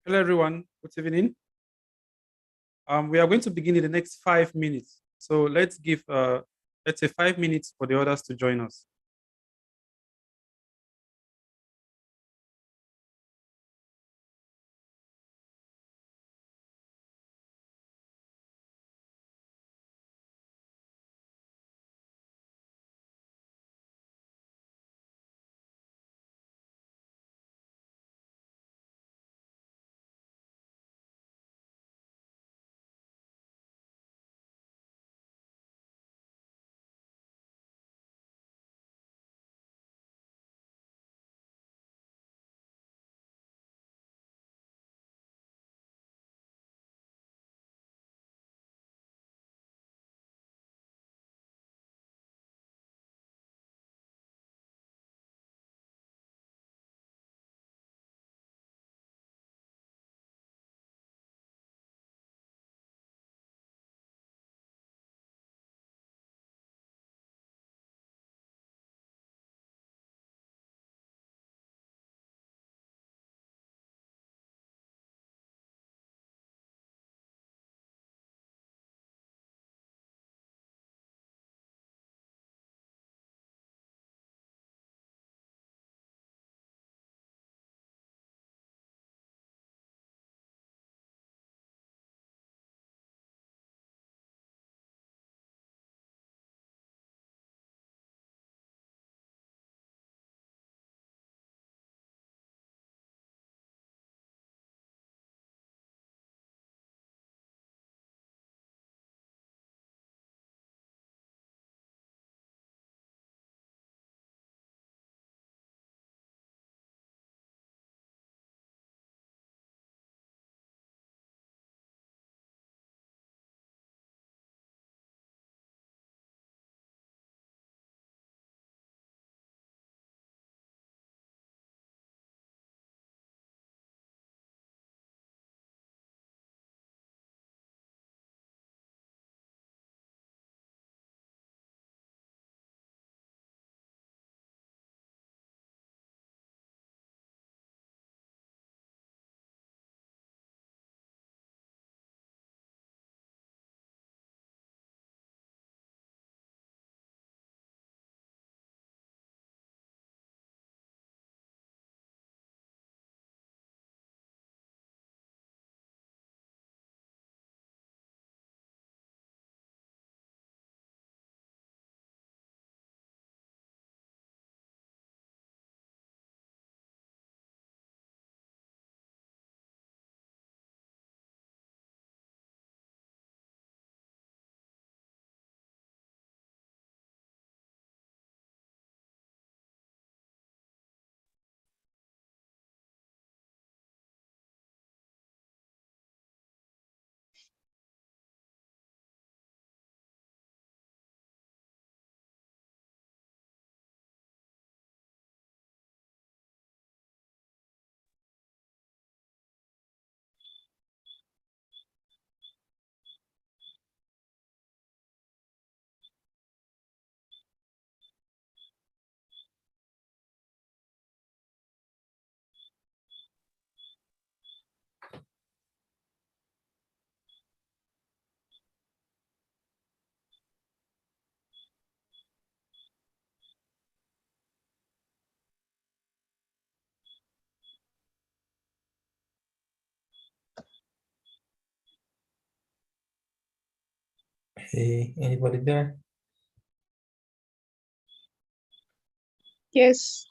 Hello, everyone. Good evening. We are going to begin in the next 5 minutes. So let's say 5 minutes for the others to join us. Hey, anybody there? Yes.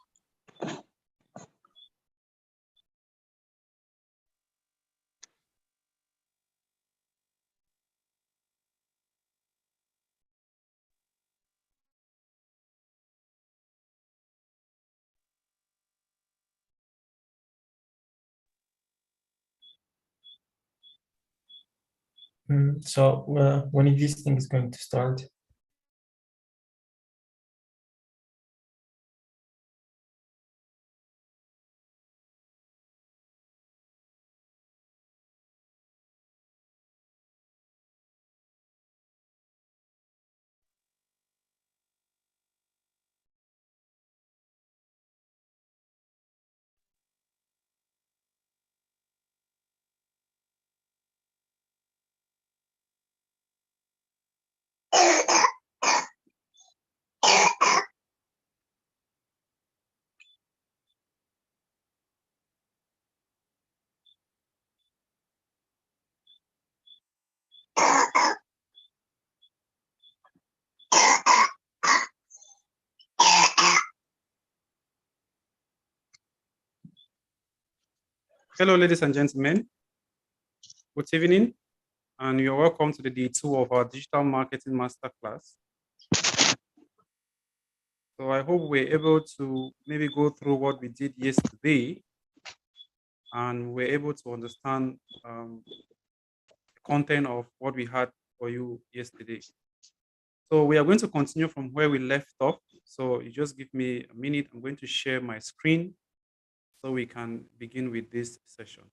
So, when is this thing is going to start? Hello, ladies and gentlemen. Good evening, and you're welcome to the day 2 of our Digital Marketing Masterclass. So I hope we're able to maybe go through what we did yesterday, and we're able to understand the content of what we had for you yesterday. So we are going to continue from where we left off. So you just give me a minute. I'm going to share my screen so we can begin with this session.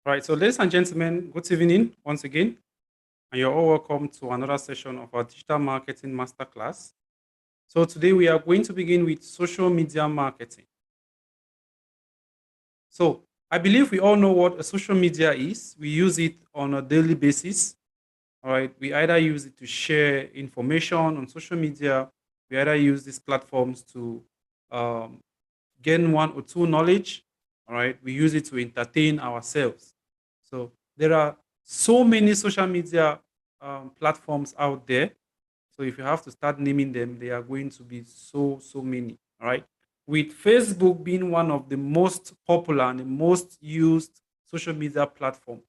Right. So ladies and gentlemen, good evening once again. And you're all welcome to another session of our Digital Marketing Masterclass. So today we are going to begin with social media marketing. So I believe we all know what a social media is. We use it on a daily basis. All right. We either use it to share information on social media. We either use these platforms to um, gain one or two knowledge. All right. We use it to entertain ourselves. So there are so many social media platforms out there. So if you have to start naming them, they are going to be so many. All right. With Facebook being one of the most popular and the most used social media platform.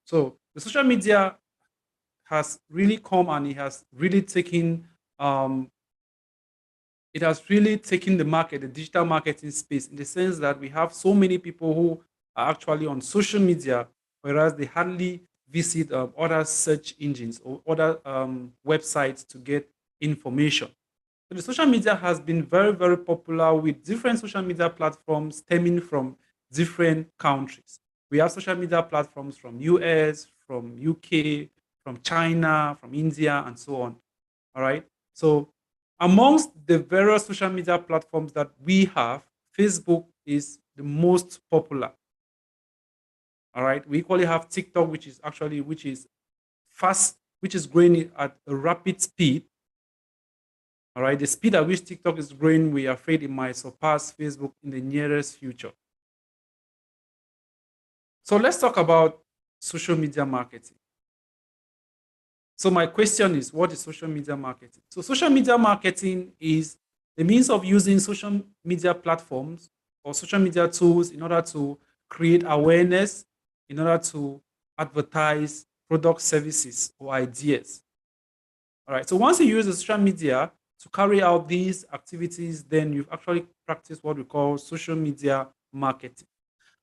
So the social media has really come and um, it has really taken the market, the digital marketing space, in the sense that we have so many people who are actually on social media, whereas they hardly visit other search engines or other websites to get information. So the social media has been very popular with different social media platforms stemming from different countries. We have social media platforms from US, from UK, from China, from India, and so on. All right. So amongst the various social media platforms that we have, Facebook is the most popular. All right. We equally have TikTok, which is fast, which is growing at a rapid speed. All right. The speed at which TikTok is growing, we are afraid it might surpass Facebook in the nearest future. So let's talk about social media marketing. So my question is, what is social media marketing? So social media marketing is the means of using social media platforms or social media tools in order to create awareness, in order to advertise product services or ideas. All right. So once you use the social media to carry out these activities, then you've actually practiced what we call social media marketing.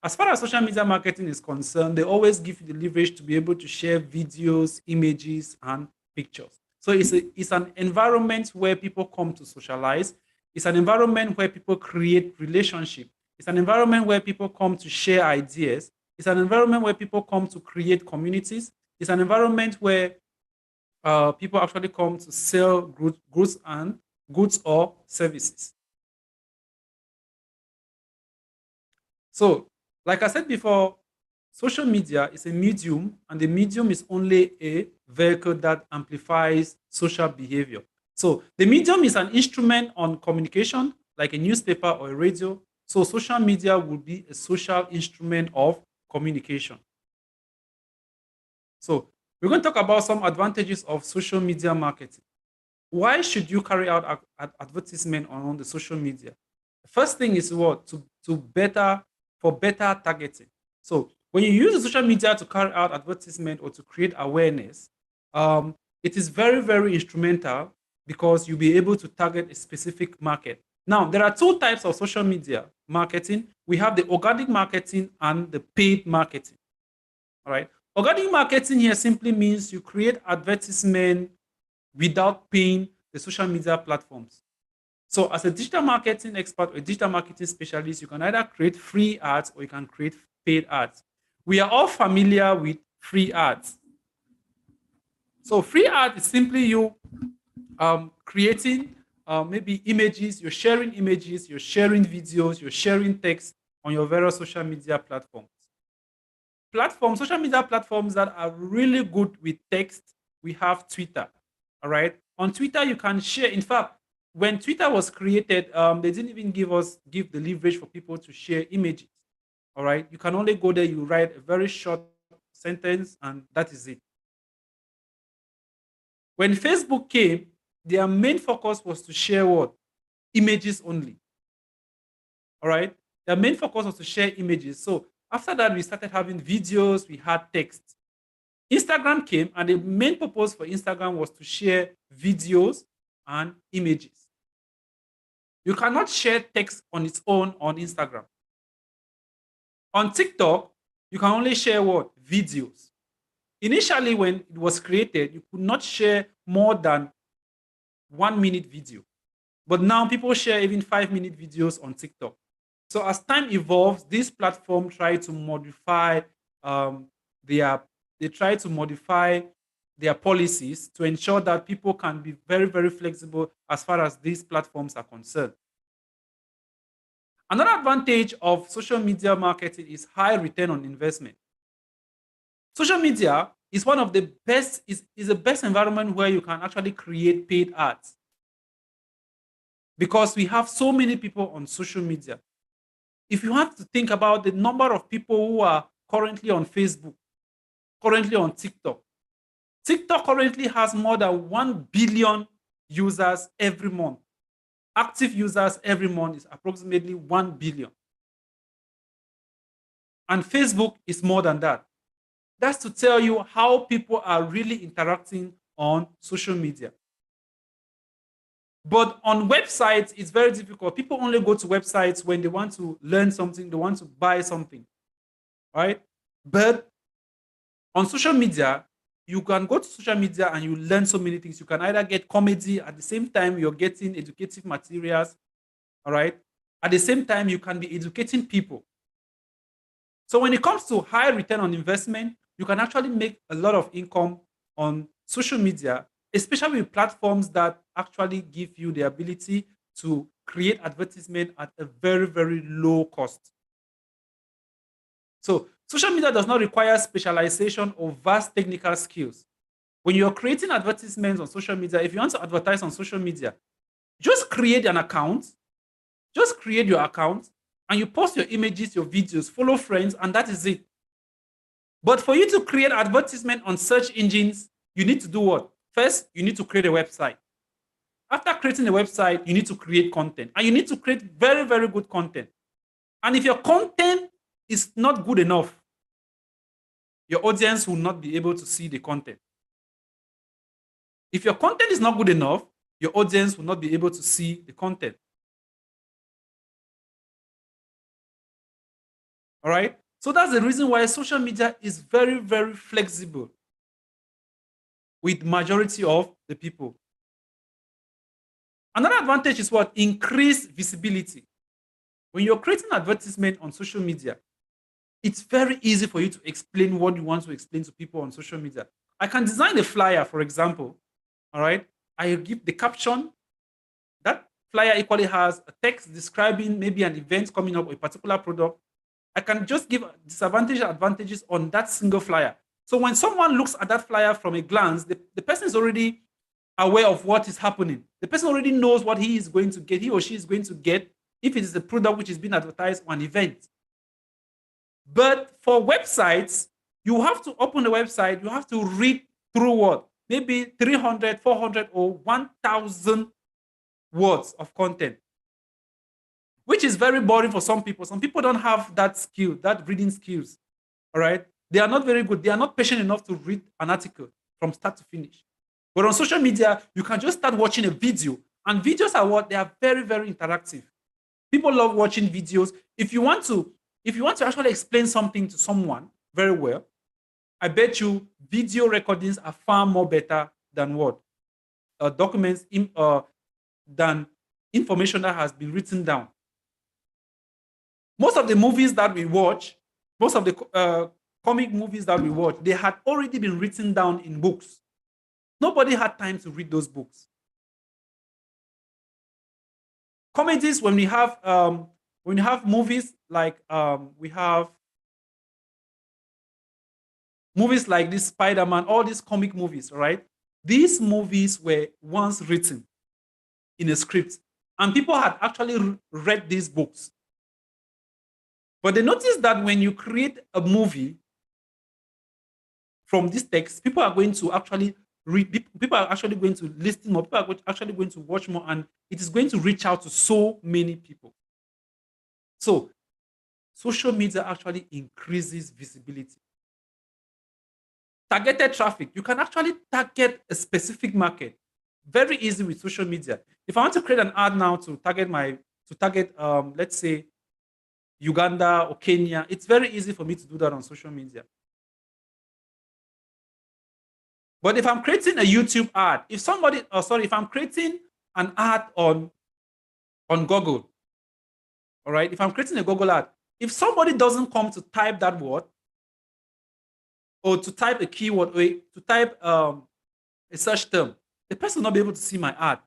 As far as social media marketing is concerned, they always give you the leverage to be able to share videos, images, and pictures. So it's an environment where people come to socialize. It's an environment where people create relationship. It's an environment where people come to share ideas. It's an environment where people come to create communities. It's an environment where people actually come to sell goods or services. So, like I said before, social media is a medium, and the medium is only a vehicle that amplifies social behavior. So, the medium is an instrument on communication, like a newspaper or a radio. So, social media will be a social instrument of communication. So, we're going to talk about some advantages of social media marketing. Why should you carry out advertisement on the social media? The first thing is what? For better targeting. So when you use the social media to carry out advertisement or to create awareness, it is very, very instrumental because you'll be able to target a specific market. Now, there are two types of social media marketing. We have the organic marketing and the paid marketing. All right. Organic marketing here simply means you create advertisement without paying the social media platforms. So as a digital marketing expert or a digital marketing specialist, you can either create free ads or you can create paid ads. We are all familiar with free ads. So free ad is simply you creating maybe images, you're sharing images, you're sharing videos, you're sharing text on your various social media platforms. Social media platforms that are really good with text, we have Twitter. All right. On Twitter, you can share. In fact, when Twitter was created, they didn't even give the leverage for people to share images. All right. You can only go there, you write a very short sentence, and that is it. When Facebook came, their main focus was to share what? Images only. All right. Their main focus was to share images. So after that, we started having videos, we had text. Instagram came, and the main purpose for Instagram was to share videos and images. You cannot share text on its own on Instagram. On TikTok, you can only share what? Videos. Initially, when it was created, you could not share more than 1 minute video. But now people share even 5 minute videos on TikTok. So as time evolves, this platform try to modify um, their they try to modify their policies to ensure that people can be very, very flexible as far as these platforms are concerned. Another advantage of social media marketing is high return on investment. Social media is one of the best, is the best environment where you can actually create paid ads because we have so many people on social media. If you have to think about the number of people who are currently on Facebook, currently on TikTok, TikTok currently has more than 1 billion users every month. Active users every month is approximately 1 billion. And Facebook is more than that. That's to tell you how people are really interacting on social media. But on websites, it's very difficult. People only go to websites when they want to learn something, they want to buy something, right? But on social media, you can go to social media and you learn so many things. You can either get comedy at the same time you're getting educative materials, all right? At the same time, you can be educating people. So when it comes to high return on investment, you can actually make a lot of income on social media, especially with platforms that actually give you the ability to create advertisement at a very, very low cost. So social media does not require specialization or vast technical skills. When you're creating advertisements on social media, if you want to advertise on social media, just create an account, just create your account, and you post your images, your videos, follow friends, and that is it. But for you to create advertisement on search engines, you need to do what? First, you need to create a website. After creating a website, you need to create content, and you need to create very, very good content. And if your content is not good enough, your audience will not be able to see the content. If your content is not good enough, your audience will not be able to see the content. All right? So that's the reason why social media is very, very flexible with majority of the people. Another advantage is what? Increased visibility. When you're creating advertisement on social media, it's very easy for you to explain what you want to explain to people on social media. I can design a flyer, for example. All right. I give the caption. That flyer equally has a text describing maybe an event coming up or a particular product. I can just give disadvantages and advantages on that single flyer. So when someone looks at that flyer from a glance, the person is already aware of what is happening. The person already knows what he is going to get, he or she is going to get if it is a product which is being advertised or an event. But for websites, you have to open the website, you have to read through what? Maybe 300, 400, or 1,000 words of content, which is very boring for some people. Some people don't have that skill, that reading skills. All right. They are not very good. They are not patient enough to read an article from start to finish. But on social media, you can just start watching a video. And videos are what? They are very, very interactive. People love watching videos. If you want to actually explain something to someone very well, I bet you video recordings are far more better than what? Documents than information that has been written down. Most of the movies that we watch, most of the comic movies that we watch, they had already been written down in books. Nobody had time to read those books. Comedies, when we have movies like we have movies like this Spider-Man, all these comic movies, right? These movies were once written in a script, and people had actually read these books. But they noticed that when you create a movie from this text, people are going to actually read, people are actually going to listen more, people are actually going to watch more, and it is going to reach out to so many people. So social media actually increases visibility. Targeted traffic. You can actually target a specific market very easy with social media. If I want to create an ad now to target let's say Uganda or Kenya, it's very easy for me to do that on social media. But if I'm creating a YouTube ad, if I'm creating an ad on Google, all right, if I'm creating a Google ad, if somebody doesn't come to type that word, or to type a keyword, or to type a search term, the person will not be able to see my ad.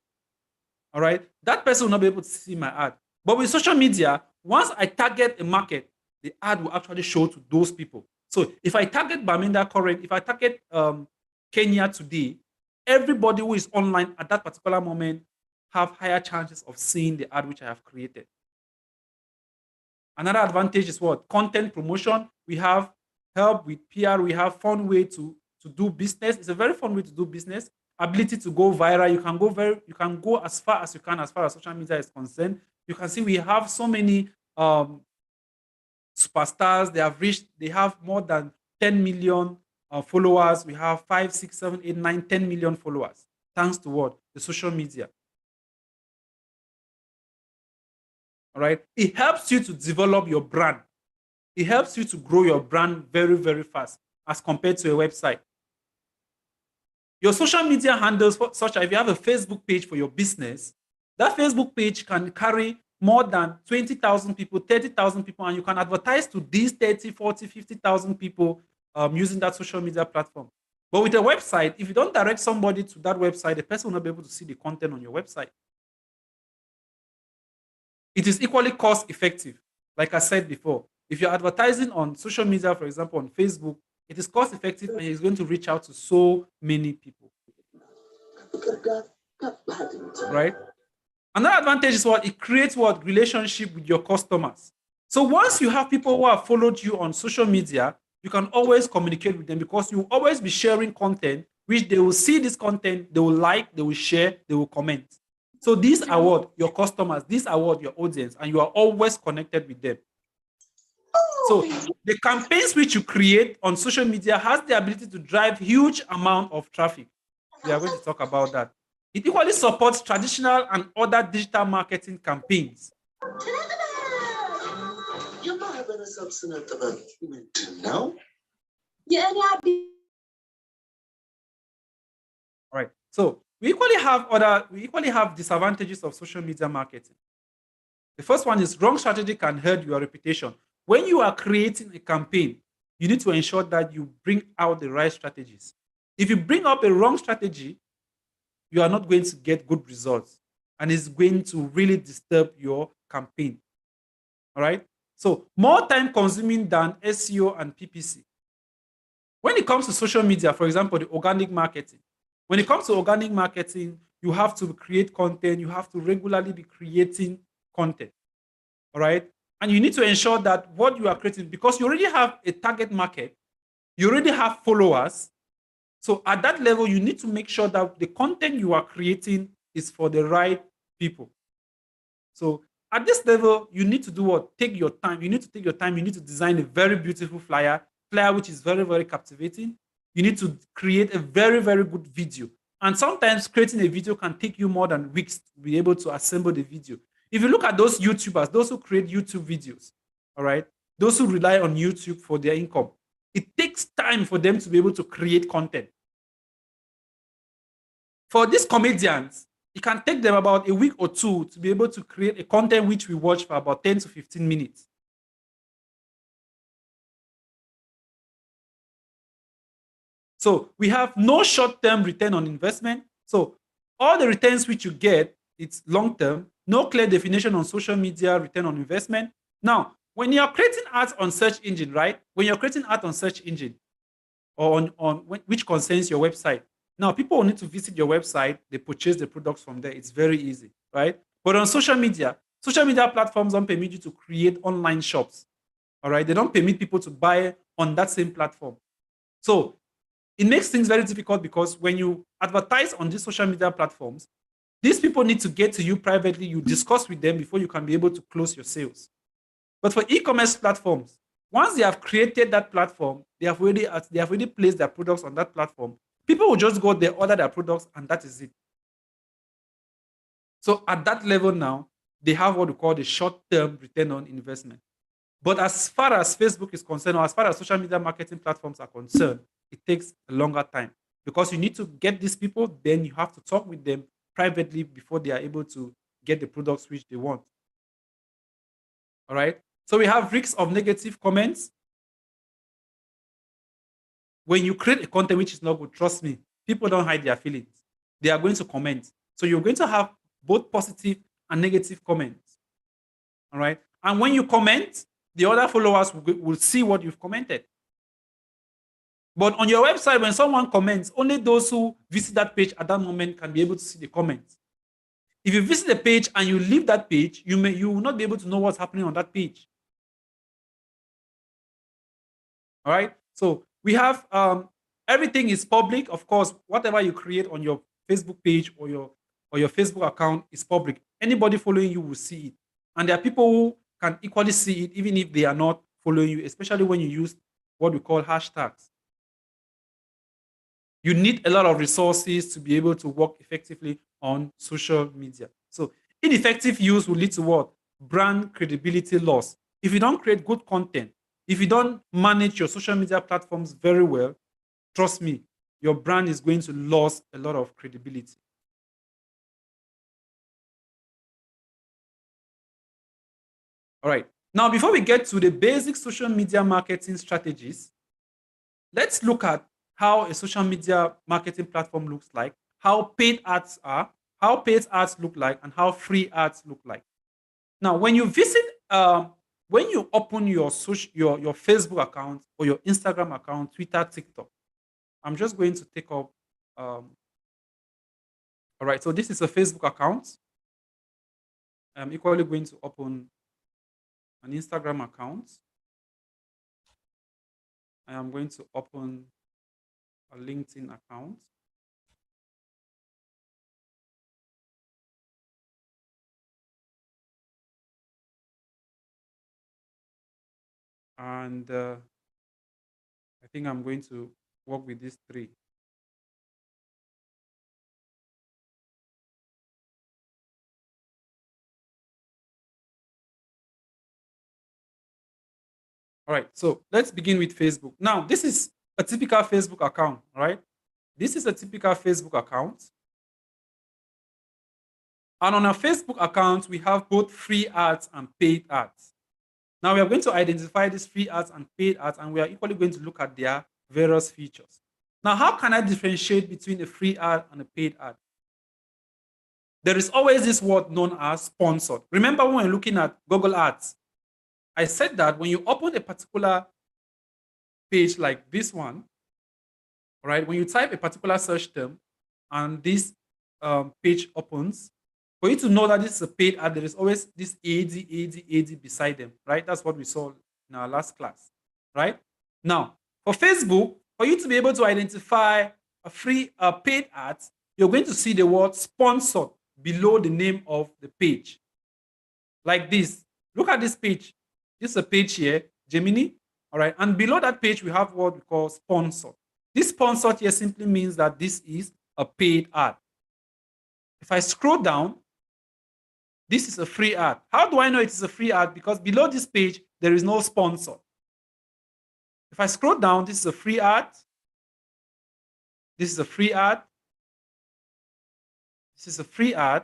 All right, that person will not be able to see my ad. But with social media, once I target a market, the ad will actually show to those people. So if I target Bamenda current, if I target Kenya today, everybody who is online at that particular moment have higher chances of seeing the ad which I have created. Another advantage is what? Content promotion. We have help with PR. We have fun way to do business. It's a very fun way to do business. Ability to go viral. You can go as far as you can as far as social media is concerned. You can see we have so many superstars. They have more than 10 million followers. We have 5, 6, 7, 8, 9, 10 million followers. Thanks to what? The social media. All right. It helps you to develop your brand. It helps you to grow your brand very, very fast as compared to a website. Your social media handles, such as if you have a Facebook page for your business, that Facebook page can carry more than 20,000 people, 30,000 people, and you can advertise to these 30, 40, 50,000 people using that social media platform. But with a website, if you don't direct somebody to that website, the person will not be able to see the content on your website. It is equally cost effective. Like I said before, if you're advertising on social media, for example, on Facebook, it is cost effective and it's going to reach out to so many people. Right? Another advantage is what? It creates what? Relationship with your customers. So once you have people who have followed you on social media, you can always communicate with them because you will always be sharing content which they will see this content, they will like, they will share, they will comment. So these are what your customers, these are what your audience, and you are always connected with them. So the campaigns which you create on social media has the ability to drive huge amount of traffic. We are going to talk about that. It equally supports traditional and other digital marketing campaigns. Right. So we equally have disadvantages of social media marketing. The first one is wrong strategy can hurt your reputation. When you are creating a campaign, you need to ensure that you bring out the right strategies. If you bring up a wrong strategy, you are not going to get good results, and it's going to really disturb your campaign. All right. So more time consuming than SEO and PPC. When it comes to social media, for example, the organic marketing, when it comes to organic marketing, you have to create content, you have to regularly be creating content. All right. And you need to ensure that what you are creating, because you already have a target market, you already have followers. So at that level, you need to make sure that the content you are creating is for the right people. So at this level, you need to do what? Take your time. You need to take your time. You need to design a very beautiful flyer which is very, very captivating. You need to create a very, very good video. And sometimes creating a video can take you more than weeks to be able to assemble the video. If you look at those YouTubers, those who create YouTube videos, all right, those who rely on YouTube for their income, it takes time for them to be able to create content. For these comedians, it can take them about a week or two to be able to create a content which we watch for about 10 to 15 minutes. So we have no short-term return on investment. So all the returns which you get, it's long-term, no clear definition on social media return on investment. Now, when you're creating ads on search engine, right? When you're creating ads on search engine or which concerns your website, now people will need to visit your website, they purchase the products from there. It's very easy, right? But on social media platforms don't permit you to create online shops. All right. They don't permit people to buy on that same platform. So it makes things very difficult because when you advertise on these social media platforms, these people need to get to you privately. You discuss with them before you can be able to close your sales. But for e-commerce platforms, once they have created that platform, they have already placed their products on that platform. People will just go there, order their products, and that is it. So at that level now, they have what we call the short-term return on investment. But as far as Facebook is concerned, or as far as social media marketing platforms are concerned, it takes a longer time because you need to get these people, then you have to talk with them privately before they are able to get the products which they want. All right. So we have risks of negative comments. When you create a content which is not good, trust me, people don't hide their feelings. They are going to comment. So you're going to have both positive and negative comments. All right. And when you comment, the other followers will see what you've commented. But on your website, when someone comments, only those who visit that page at that moment can be able to see the comments. If you visit the page and you leave that page, you will not be able to know what's happening on that page. All right. So we have everything is public. Of course, whatever you create on your Facebook page or your Facebook account is public. Anybody following you will see it, and there are people who can equally see it even if they are not following you, especially when you use what we call hashtags. You need a lot of resources to be able to work effectively on social media. So ineffective use will lead to what? Brand credibility loss. If you don't create good content, if you don't manage your social media platforms very well, trust me, your brand is going to lose a lot of credibility. All right. Now, before we get to the basic social media marketing strategies, let's look at how a social media marketing platform looks like, how paid ads are, how paid ads look like, and how free ads look like. Now, when you open your Facebook account or your Instagram account, Twitter, TikTok, I'm just going to take up. All right, so this is a Facebook account. I'm equally going to open an Instagram account. I am going to open a LinkedIn account. And I think I'm going to work with these three. All right, so let's begin with Facebook. Now, this is a typical Facebook account, all right? This is a typical Facebook account. And on our Facebook account, we have both free ads and paid ads. Now, we are going to identify these free ads and paid ads, and we are equally going to look at their various features. Now, how can I differentiate between a free ad and a paid ad? There is always this word known as sponsored. Remember when we're looking at Google Ads, I said that when you open a particular page like this one, right? When you type a particular search term and this page opens, for you to know that this is a paid ad, there is always this AD beside them, right? That's what we saw in our last class, right? Now, for Facebook, for you to be able to identify a paid ads, you're going to see the word sponsored below the name of the page. Like this. Look at this page. This is a page here, Gemini. All right. And below that page, we have what we call sponsored. This sponsored here simply means that this is a paid ad. If I scroll down, this is a free ad. How do I know it is a free ad? Because below this page, there is no sponsor. If I scroll down, this is a free ad. This is a free ad. This is a free ad.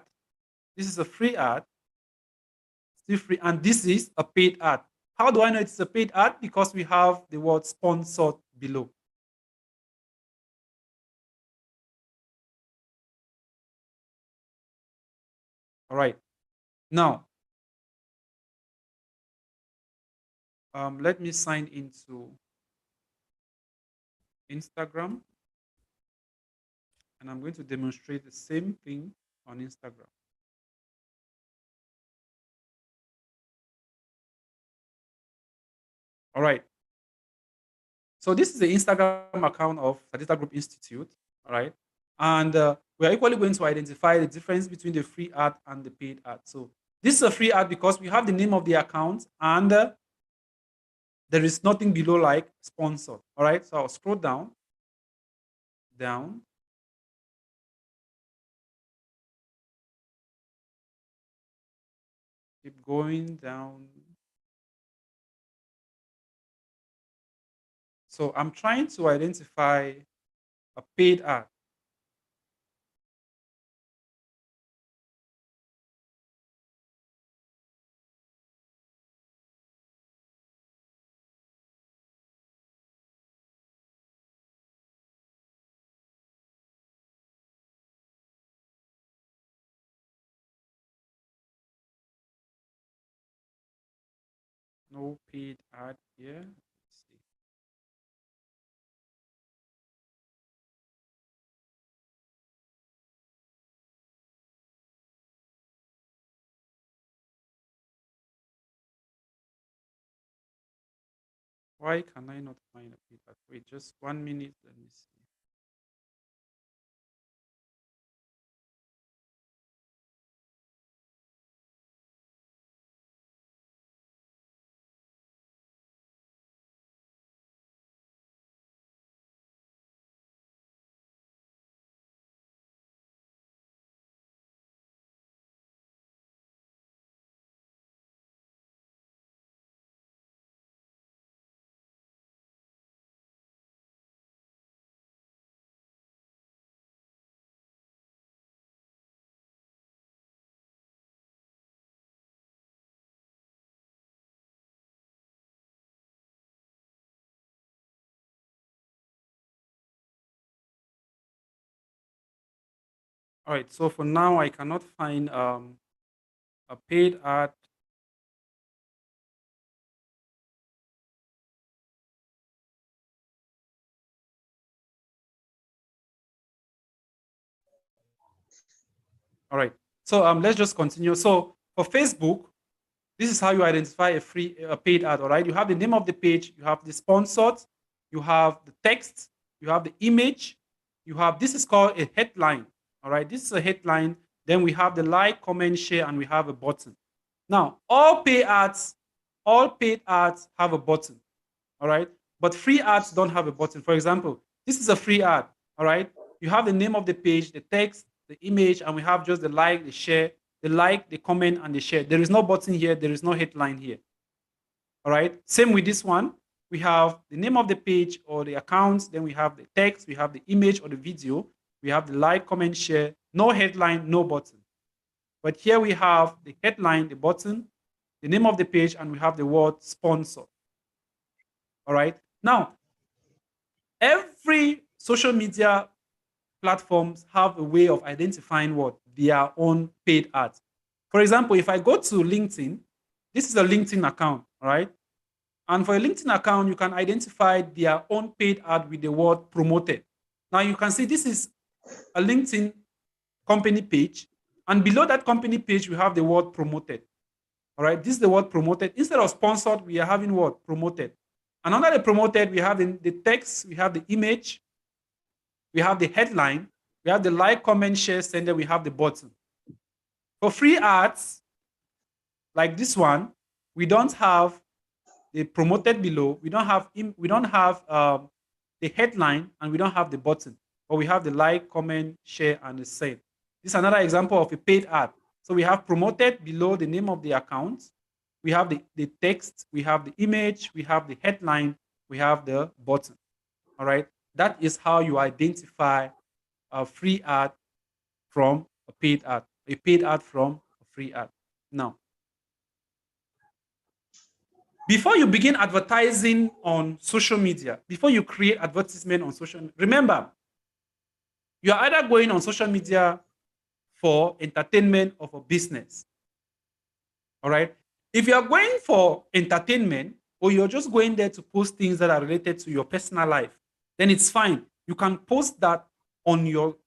This is a free ad. Still free. And this is a paid ad. How do I know it's a paid ad? Because we have the word sponsored below. All right. Now, let me sign into Instagram. And I'm going to demonstrate the same thing on Instagram. All right. So this is the Instagram account of Data Group Institute. All right. And we are equally going to identify the difference between the free ad and the paid ad. So this is a free ad because we have the name of the account and there is nothing below like sponsored. All right. So I'll scroll down. Keep going down. So I'm trying to identify a paid ad. No paid ad here. Let's see. Why can I not find a paid ad? Wait, just 1 minute. Let me see. All right. So for now, I cannot find a paid ad. All right. So let's just continue. So for Facebook, this is how you identify a paid ad. All right. You have the name of the page. You have the sponsored. You have the text. You have the image. You have this is called a headline. All right. This is a headline. Then we have the like, comment, share, and we have a button. Now, all paid ads have a button. All right. But free ads don't have a button. For example, this is a free ad. All right. You have the name of the page, the text, the image, and we have just the like, the share, the like, the comment, and the share. There is no button here. There is no headline here. All right. Same with this one. We have the name of the page or the account. Then we have the text. We have the image or the video. We have the like, comment, share. No headline, no button. But here we have the headline, the button, the name of the page, and we have the word sponsor. All right. Now, every social media platforms have a way of identifying what their own paid ads. For example, if I go to LinkedIn, this is a LinkedIn account, all right? And for a LinkedIn account, you can identify their own paid ad with the word promoted. Now you can see this is a LinkedIn company page, and below that company page, we have the word promoted. All right, this is the word promoted. Instead of sponsored, we are having what? Promoted. And under the promoted, we have the text, we have the image, we have the headline, we have the like, comment, share, send, then we have the button. For free ads, like this one, we don't have the promoted below, we don't have the headline, and we don't have the button, but we have the like, comment, share, and the send. This is another example of a paid ad. So we have promoted below the name of the account, we have the text, we have the image, we have the headline, we have the button. All right. That is how you identify a free ad from a paid ad from a free ad. Now, before you begin advertising on social media, before you create advertisement on social media, remember, you are either going on social media for entertainment or for business. All right. If you are going for entertainment or you're just going there to post things that are related to your personal life, then it's fine. You can post that on your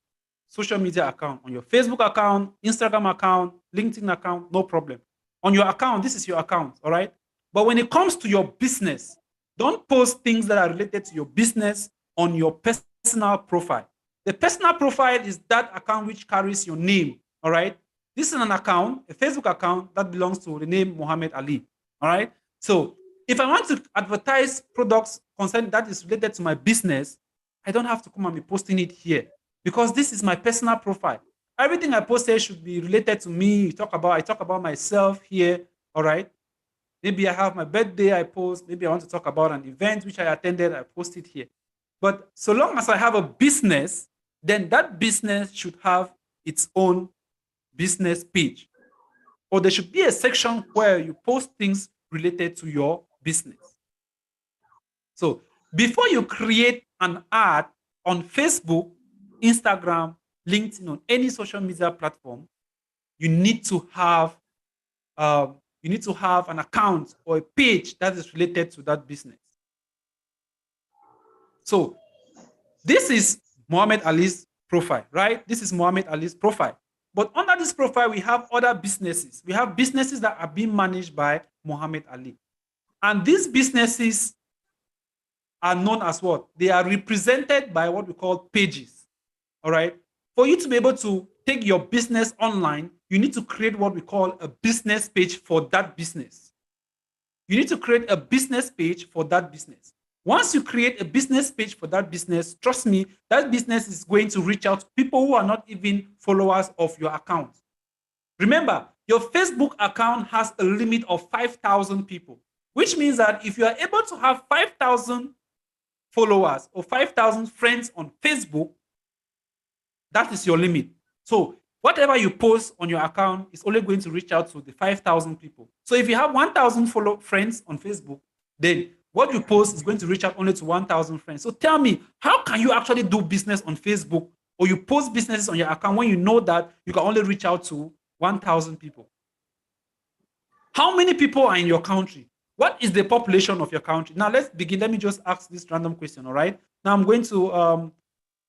social media account, on your Facebook account, Instagram account, LinkedIn account, no problem. On your account, this is your account, all right? But when it comes to your business, don't post things that are related to your business on your personal profile. The personal profile is that account which carries your name, all right? This is an account, a Facebook account that belongs to the name Muhammad Ali, all right? So if I want to advertise products concern that is related to my business, I don't have to come and be posting it here because this is my personal profile. Everything I post here should be related to me. I talk about myself here. All right. Maybe I have my birthday, I post. Maybe I want to talk about an event which I attended, I post it here. But so long as I have a business, then that business should have its own business page. Or there should be a section where you post things related to your business. So before you create an ad on Facebook, Instagram, LinkedIn, on any social media platform, you need to have an account or a page that is related to that business. So this is Muhammad Ali's profile, right? This is Muhammad Ali's profile. But under this profile, we have other businesses. We have businesses that are being managed by Muhammad Ali. And these businesses are known as what? They are represented by what we call pages. All right. For you to be able to take your business online, you need to create what we call a business page for that business. You need to create a business page for that business. Once you create a business page for that business, trust me, that business is going to reach out to people who are not even followers of your account. Remember, your Facebook account has a limit of 5,000 people, which means that if you are able to have 5,000 followers or 5,000 friends on Facebook, that is your limit. So whatever you post on your account is only going to reach out to the 5,000 people. So if you have 1,000 friends on Facebook, then what you post is going to reach out only to 1,000 friends. So tell me, how can you actually do business on Facebook or you post businesses on your account when you know that you can only reach out to 1,000 people? How many people are in your country? What is the population of your country? Now let's begin. Let me just ask this random question. All right. Now I'm going to,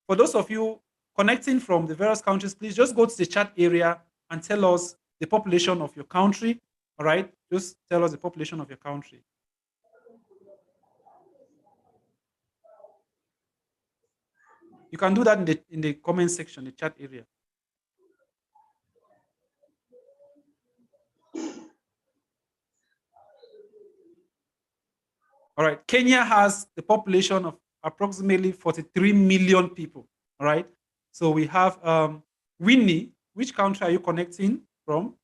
for those of you connecting from the various countries, please just go to the chat area and tell us the population of your country. All right. Just tell us the population of your country. You can do that in the comment section, the chat area. All right. Kenya has the population of approximately 43 million people. All right. So we have Winnie. Which country are you connecting from?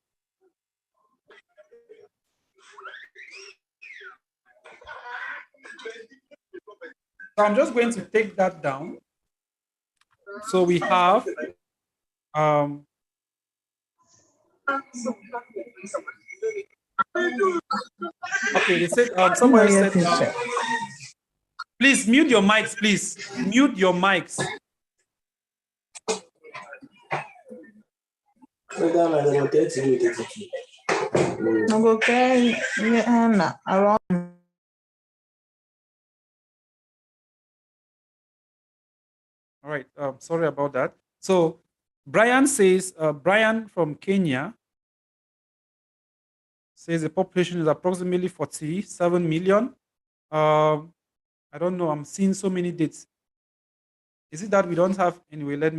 So I'm just going to take that down. So we have um, okay, they said No, somebody your said teacher. please mute your mics, please. Mute your mics. Go carry Hannah around. All right. Sorry about that. So Brian says, Brian from Kenya says the population is approximately 47 million. I don't know. I'm seeing so many dates. Is it that we don't have anyway? Let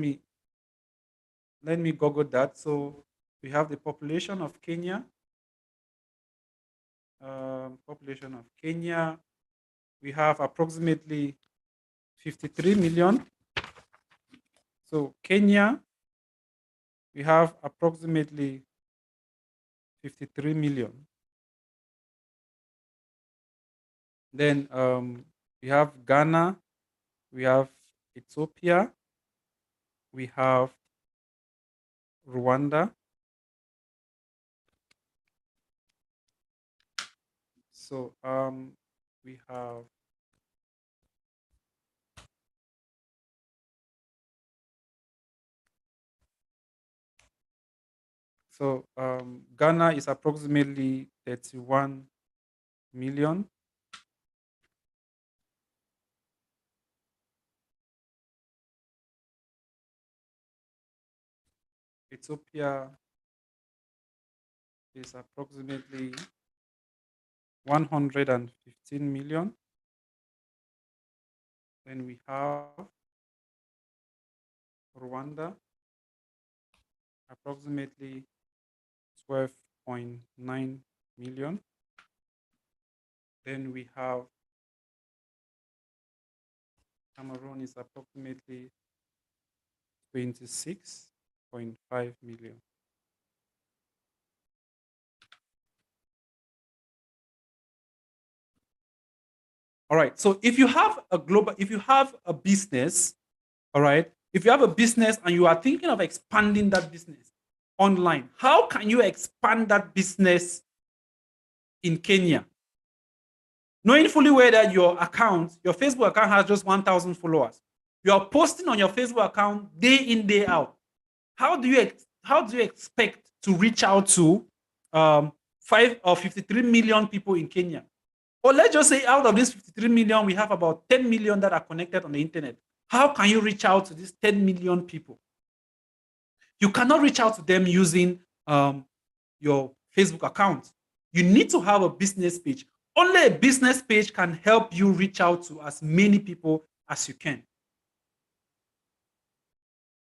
me google that. So we have the population of Kenya. Population of Kenya. We have approximately 53 million. So Kenya, we have approximately 53 million. Then we have Ghana, we have Ethiopia, we have Rwanda. So we have Ghana is approximately 31 million. Ethiopia is approximately 115 million. Then we have Rwanda, approximately 12.9 million. Then we have Cameroon is approximately 26.5 million. All right. So if you have a business, all right, if you have a business and you are thinking of expanding that business online, how can you expand that business in Kenya? Knowing fully well that your Facebook account has just 1,000 followers. You are posting on your Facebook account day in, day out. How do you expect to reach out to 53 million people in Kenya? Or let's just say out of these 53 million, we have about 10 million that are connected on the internet. How can you reach out to these 10 million people? You cannot reach out to them using your Facebook account. You need to have a business page. Only a business page can help you reach out to as many people as you can.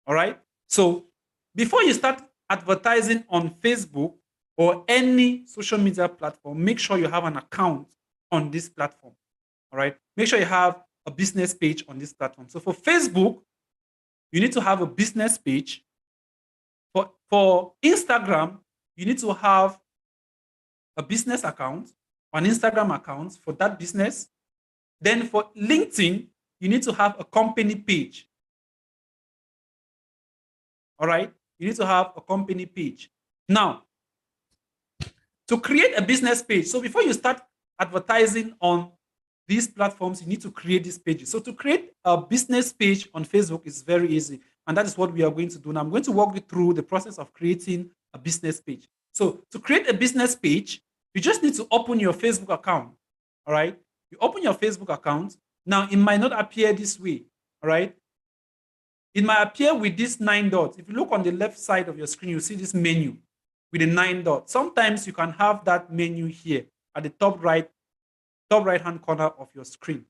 All right. So before you start advertising on Facebook or any social media platform, make sure you have an account on this platform. All right. Make sure you have a business page on this platform. So for Facebook, you need to have a business page. For Instagram, you need to have a business account, an Instagram account for that business. Then for LinkedIn, you need to have a company page. All right. You need to have a company page. Now, to create a business page, so before you start advertising on these platforms, you need to create these pages. So to create a business page on Facebook is very easy. And that is what we are going to do. Now I'm going to walk you through the process of creating a business page. So to create a business page, you just need to open your Facebook account. All right. You open your Facebook account. Now it might not appear this way. All right. It might appear with these 9 dots. If you look on the left side of your screen, you see this menu with the 9 dots. Sometimes you can have that menu here at the top right hand corner of your screen.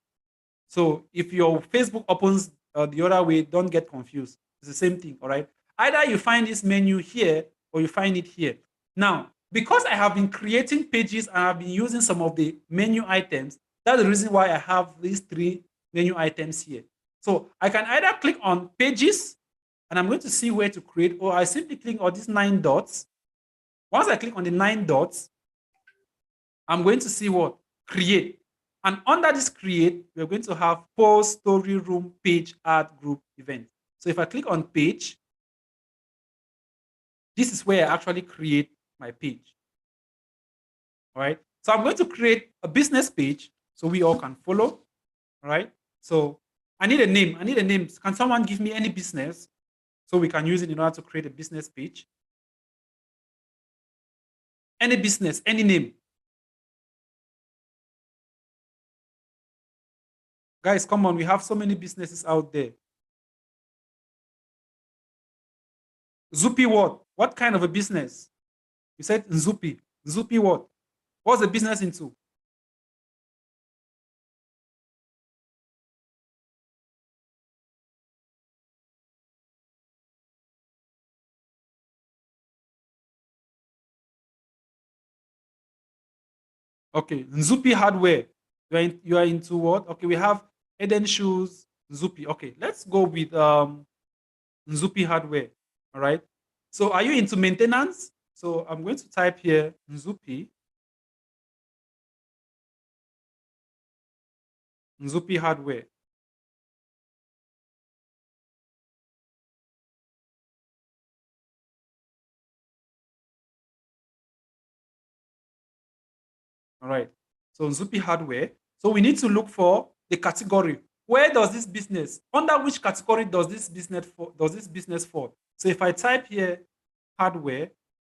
So if your Facebook opens the other way, don't get confused. It's the same thing, all right? Either you find this menu here or you find it here. Now, because I have been creating pages and I've been using some of the menu items, That's the reason why I have these 3 menu items here. So I can either click on pages and I'm going to see where to create, or I simply click on these 9 dots. Once I click on the 9 dots, I'm going to see what? Create. And under this create, we're going to have post, story, room, page, ad, group, event. So if I click on page, this is where I actually create my page. All right. So I'm going to create a business page so we all can follow. All right. So I need a name. I need a name. Can someone give me any business so we can use it in order to create a business page? Any business, any name. Guys, come on. We have so many businesses out there. Zupi what? What kind of a business? You said Nzupi. Nzupi what? What's the business into? Okay, Nzupi hardware. You are into what? Okay, we have Eden shoes, Nzupi. Okay, let's go with Nzupi hardware. All right. So are you into maintenance? So I'm going to type here Nzupi. Nzupi hardware. All right. So Nzupi hardware. So we need to look for the category. Where does this business, under which category does this business fall? So if I type here hardware,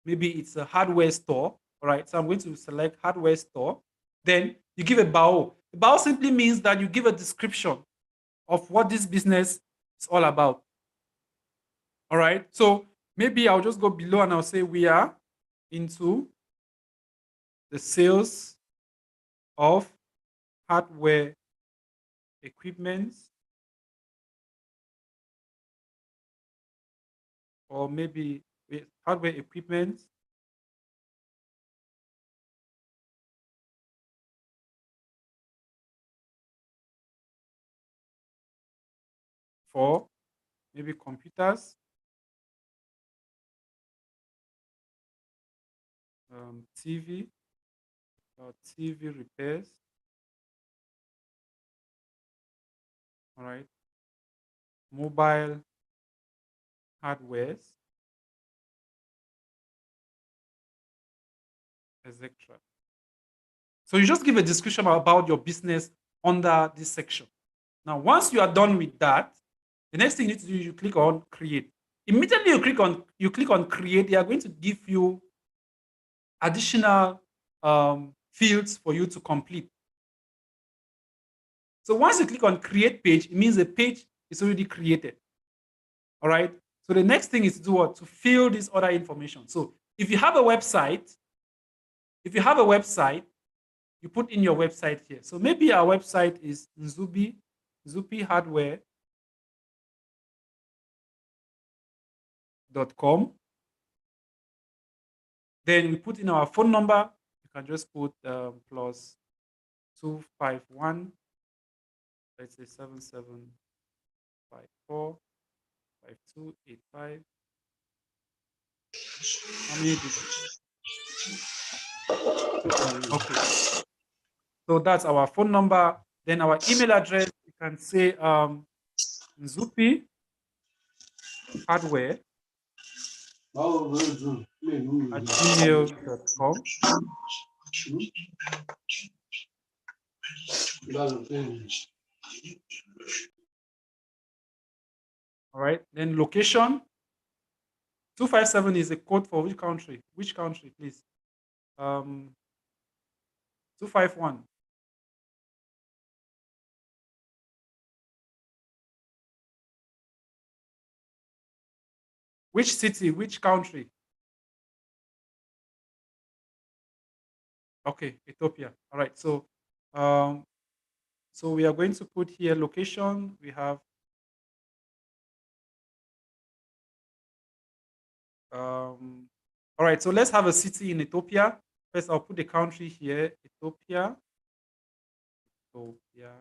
maybe it's a hardware store. All right. So I'm going to select hardware store. Then you give a bao. A bao simply means that you give a description of what this business is all about. All right. So maybe I'll just go below and I'll say we are into the sales of hardware equipment, or maybe with hardware equipment for maybe computers, TV, or TV repairs. All right. Mobile hardwares, etc. So you just give a description about your business under this section. Now, once you are done with that, the next thing you need to do is you click on create. Immediately you click on create, they are going to give you additional fields for you to complete. So once you click on create page, it means the page is already created. All right. So the next thing is to do what? To fill this other information. So if you have a website, you put in your website here. So maybe our website is nzupihardware.com. Then we put in our phone number. You can just put plus 251, let's say 7754 5285. How many digits? Okay. So that's our phone number. Then our email address, you can say Nzupi hardware at gmail.com. All right. Then location. 257 is a code for which country? Which country, please? 251. Which city? Which country? Okay, Ethiopia. All right. So we are going to put here location. We have all right. So let's have a city in Ethiopia. First, I'll put the country here, Ethiopia. Ethiopia.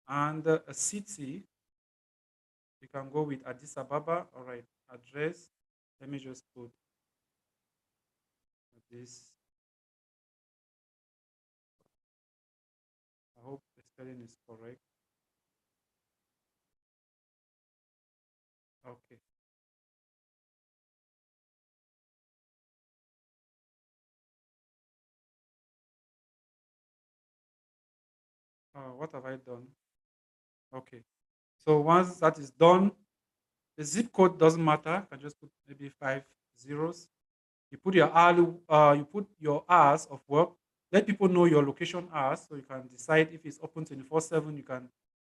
And a city, you can go with Addis Ababa. All right, address. Let me just put this. I hope the spelling is correct. Okay. What have I done? Okay. So once that is done, the zip code doesn't matter. I can just put maybe 5 zeros. You put your you put your hours of work. Let people know your location hours, so you can decide if it's open 24/7. You can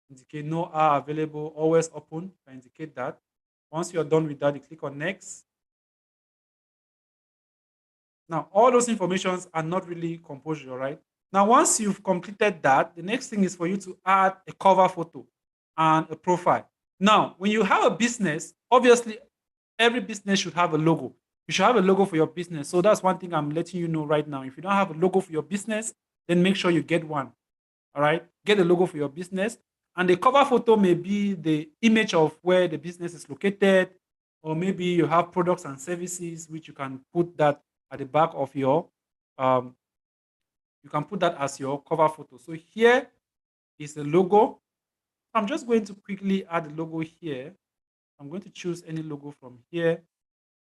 indicate no hour available, always open. You can indicate that. Once you're done with that, you click on next. Now, all those informations are not really compulsory, all right? Now, once you've completed that, the next thing is for you to add a cover photo and a profile. Now, when you have a business, obviously every business should have a logo. You should have a logo for your business. So that's one thing I'm letting you know right now. If you don't have a logo for your business, then make sure you get one. All right, get a logo for your business. And the cover photo may be the image of where the business is located, or maybe you have products and services which you can put that at the back of your you can put that as your cover photo. So here is the logo. I'm just going to quickly add the logo here. I'm going to choose any logo from here.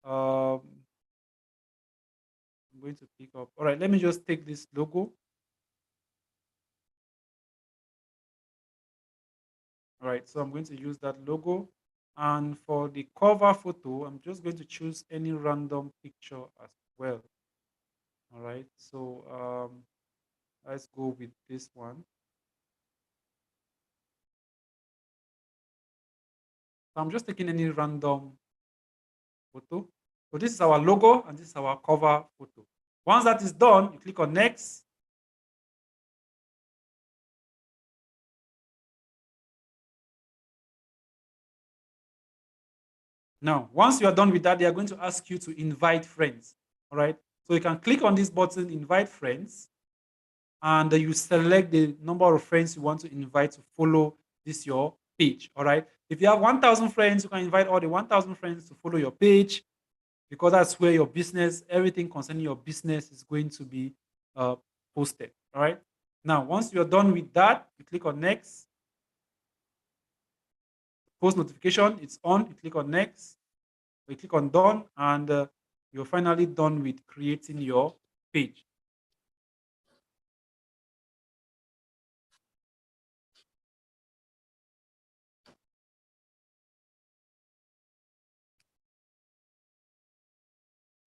um, I'm going to pick up. All right, let me just take this logo. All right, so I'm going to use that logo. And for the cover photo, I'm just going to choose any random picture as well. All right, so let's go with this one. So I'm just taking any random photo. So this is our logo and this is our cover photo. Once that is done, you click on next. Now, once you are done with that, they are going to ask you to invite friends. All right, so you can click on this button, invite friends, and you select the number of friends you want to invite to follow this your page. All right, if you have 1,000 friends, you can invite all the 1,000 friends to follow your page, because that's where your business, everything concerning your business is going to be uh, posted. All right, now once you're done with that, you click on next. Post notification, it's on. You click on next, you click on done, and you're finally done with creating your page.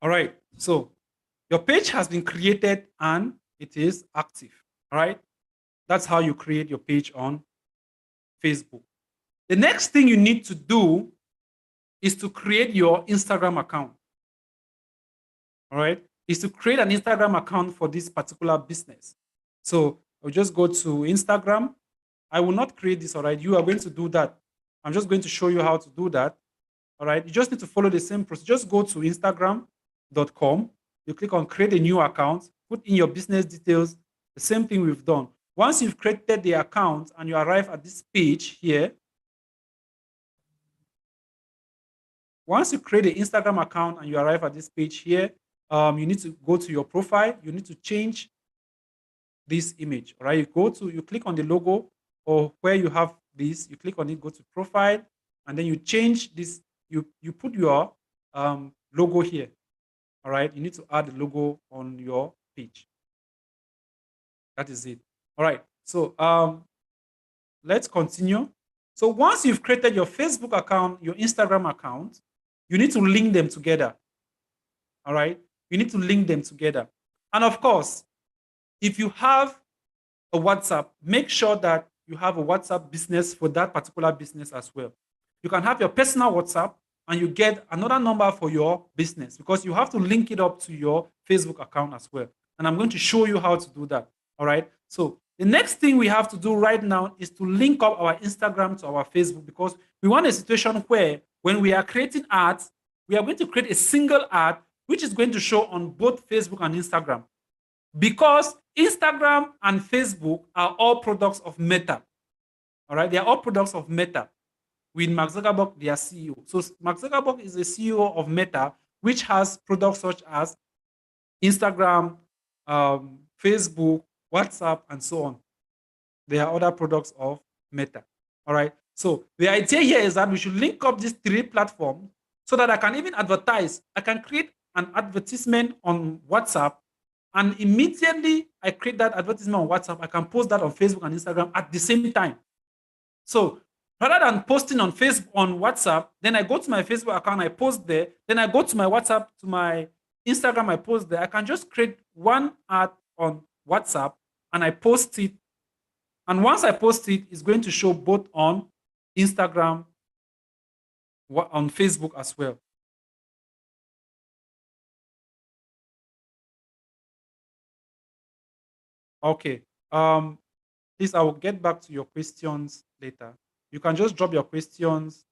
All right, so your page has been created and it is active. All right, that's how you create your page on Facebook. The next thing you need to do is to create your Instagram account. All right, is to create an Instagram account for this particular business. So I'll just go to Instagram. I will not create this. All right, you are going to do that. I'm just going to show you how to do that. All right, you just need to follow the same process. Just go to instagram.com. You click on create a new account, put in your business details, the same thing we've done. Once you've created the account and you arrive at this page here, once you create the Instagram account and you arrive at this page here, you need to go to your profile. You need to change this image. All right, you click on the logo, or where you have this, you click on it, go to profile, and then you change this. You put your logo here. All right, you need to add the logo on your page. That is it. All right, so let's continue. So once you've created your Facebook account, your Instagram account, you need to link them together. All right, you need to link them together. And of course, if you have a WhatsApp, make sure that you have a WhatsApp business for that particular business as well. You can have your personal WhatsApp and you get another number for your business, because you have to link it up to your Facebook account as well. And I'm going to show you how to do that. All right. So the next thing we have to do right now is to link up our Instagram to our Facebook, because we want a situation where when we are creating ads, we are going to create a single ad which is going to show on both Facebook and Instagram. because Instagram and Facebook are all products of Meta. All right, they are all products of Meta with Mark Zuckerberg, their CEO. So Mark Zuckerberg is the CEO of Meta, which has products such as Instagram, Facebook, WhatsApp, and so on. There are other products of Meta. All right. So the idea here is that we should link up these three platforms so that I can even advertise. I can create an advertisement on WhatsApp, and immediately I create that advertisement on WhatsApp, I can post that on Facebook and Instagram at the same time. So rather than posting on Facebook, on WhatsApp, then I go to my Facebook account, I post there. Then I go to my WhatsApp, to my Instagram, I post there. I can just create one ad on WhatsApp and I post it. And once I post it, it's going to show both on Instagram, on Facebook as well. Okay. Please, I will get back to your questions later. You can just drop your questions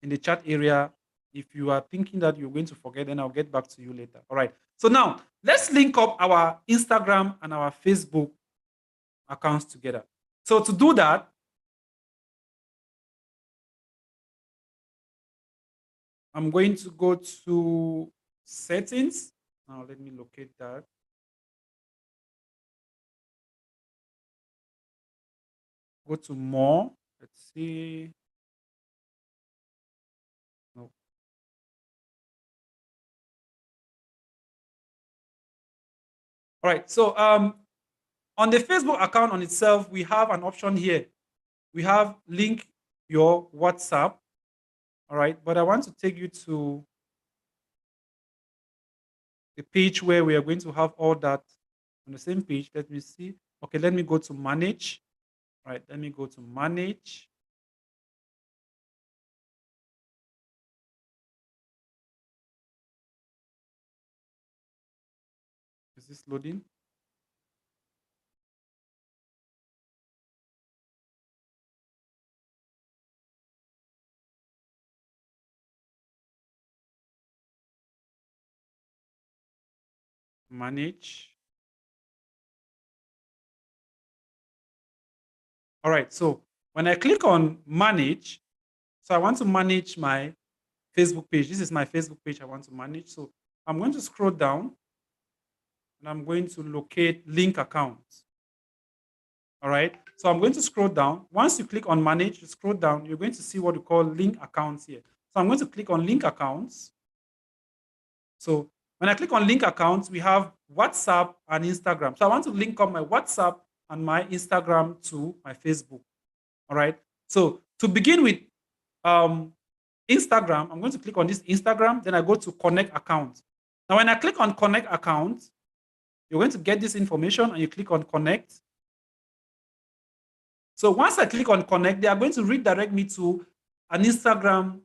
in the chat area. If you are thinking that you're going to forget, then I'll get back to you later. All right. So now let's link up our Instagram and our Facebook accounts together. So to do that, I'm going to go to settings. Now let me locate that. Go to more. Let's see. No. All right. So on the Facebook account on itself, we have an option here. We have link your WhatsApp. All right. But I want to take you to the page where we are going to have all that on the same page. Let me see. Okay, let me go to manage. All right, let me go to manage. Is this loading? Manage. All right, so when I click on manage, so I want to manage my Facebook page. This is my Facebook page I want to manage. So I'm going to scroll down and I'm going to locate link accounts. All right, so I'm going to scroll down. Once you click on manage, you scroll down, you're going to see what we call link accounts here. So I'm going to click on link accounts. So when I click on link accounts, we have WhatsApp and Instagram. So I want to link up my WhatsApp and my Instagram to my Facebook. All right. So to begin with Instagram, I'm going to click on this Instagram. Then I go to connect account. Now, when I click on connect account, you're going to get this information and you click on connect. So once I click on connect, they are going to redirect me to an Instagram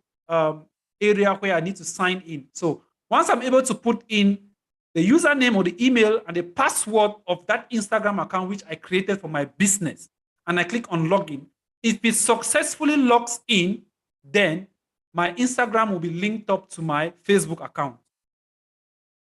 area where I need to sign in. So once I'm able to put in the username or the email and the password of that Instagram account, which I created for my business, and I click on login, if it successfully logs in, then my Instagram will be linked up to my Facebook account.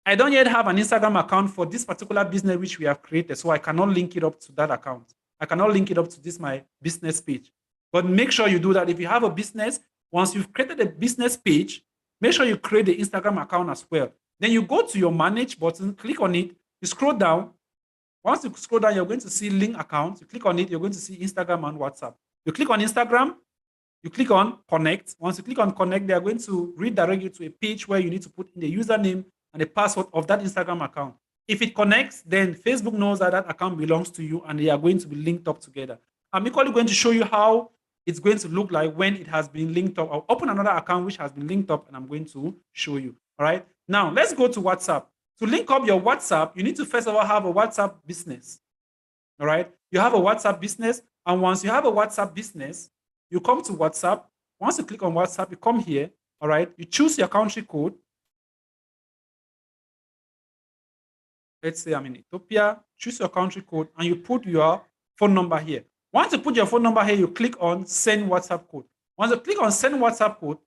I don't yet have an Instagram account for this particular business which we have created, so I cannot link it up to that account. I cannot link it up to this my business page. But make sure you do that. If you have a business, once you've created a business page, make sure you create the Instagram account as well. Then you go to your manage button, click on it, you scroll down. Once you scroll down, you're going to see link accounts. You click on it, you're going to see Instagram and WhatsApp. You click on Instagram, you click on connect. Once you click on connect, they are going to redirect you to a page where you need to put in the username and the password of that Instagram account. If it connects, then Facebook knows that that account belongs to you and they are going to be linked up together. I'm equally going to show you how it's going to look like when it has been linked up. I'll open another account which has been linked up and I'm going to show you. All right. Now let's go to WhatsApp. To link up your WhatsApp, you need to first of all have a WhatsApp business. All right. You have a WhatsApp business. And once you have a WhatsApp business, you come to WhatsApp. Once you click on WhatsApp, you come here. All right. You choose your country code. Let's say I'm in Ethiopia, choose your country code, and you put your phone number here. Once you put your phone number here, you click on send WhatsApp code. Once you click on send WhatsApp code,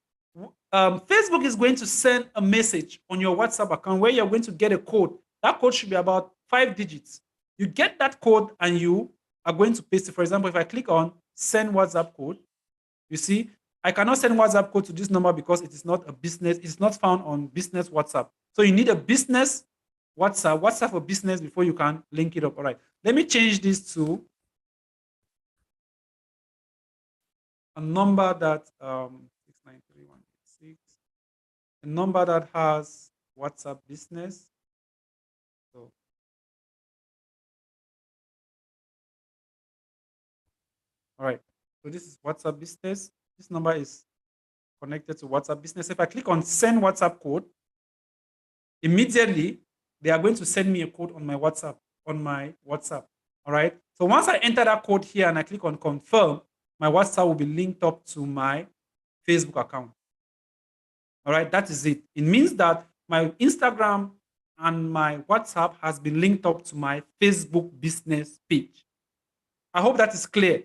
Facebook is going to send a message on your WhatsApp account where you're going to get a code That code should be about 5 digits. You get that code and you are going to paste it. For example, if I click on send WhatsApp code, you see, I cannot send WhatsApp code to this number because it is not a business, it's not found on business WhatsApp. So you need a business WhatsApp for business before you can link it up. All right. Let me change this to a number that 693,186, a number that has WhatsApp business. So all right. So this is WhatsApp business. This number is connected to WhatsApp business. If I click on send WhatsApp code, immediately they are going to send me a code on my WhatsApp, All right. So once I enter that code here and I click on confirm, my WhatsApp will be linked up to my Facebook account. All right. That is it. It means that my Instagram and my WhatsApp has been linked up to my Facebook business page. I hope that is clear.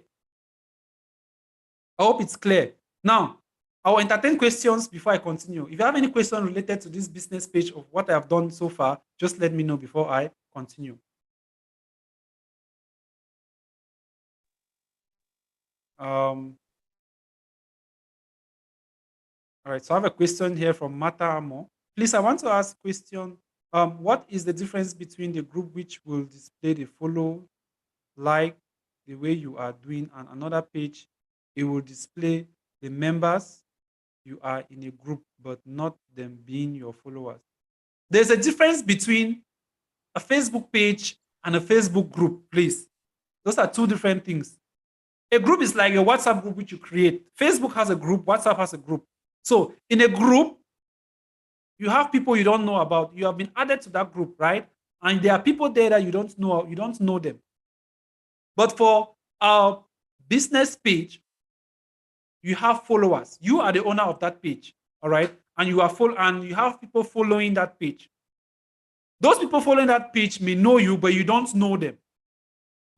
I hope it's clear. Now, I will entertain questions before I continue. If you have any question related to this business page of what I have done so far, just let me know before I continue. All right, so I have a question here from Mata Amo. Please, I want to ask a question. What is the difference between the group which will display the follow, like the way you are doing, and another page, it will display the members you are in a group, but not them being your followers? There's a difference between a Facebook page and a Facebook group, please. Those are two different things. A group is like a WhatsApp group which you create. Facebook has a group, WhatsApp has a group. So in a group, you have people you don't know about. You have been added to that group, right? And there are people there that you don't know them. But for our business page, you have followers. You are the owner of that page, all right? And you have people following that page. Those people following that page may know you, but you don't know them.